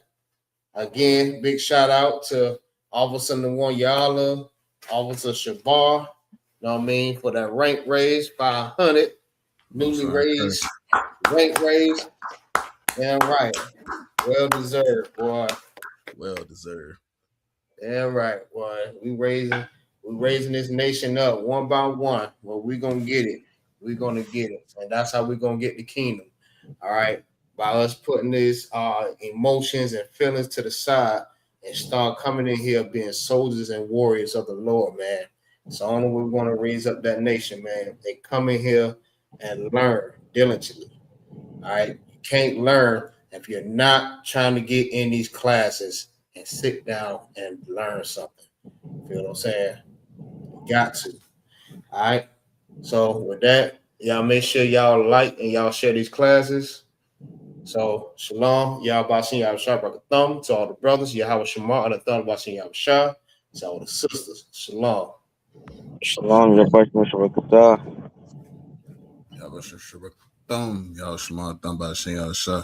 Again, big shout out to Officer One Yala, Officer Shabar, you know what I mean, for that rank raise, 500, newly raised, rank raise. Damn right. Well deserved, boy. Well deserved. Damn right, boy. We raising this nation up one by one. Well, we're gonna get it. We're gonna get it. And that's how we're gonna get the kingdom. All right. By us putting these emotions and feelings to the side and start coming in here being soldiers and warriors of the Lord, man. It's the only way we're going to raise up that nation, man. They come in here and learn diligently. All right. You can't learn if you're not trying to get in these classes and sit down and learn something. You feel what I'm saying? You got to. All right. So with that, y'all make sure y'all like and y'all share these classes. So, shalom, Yahweh Yahweh Shah, Thumb, to all the brothers, Yahweh Shema, and the Thumb, Yahweh Shah, to all the sisters, shalom. Shalom, Yahweh Shema. Yahweh Shema, Thumb, Yahweh Shema, Thumb, Yahweh Shah.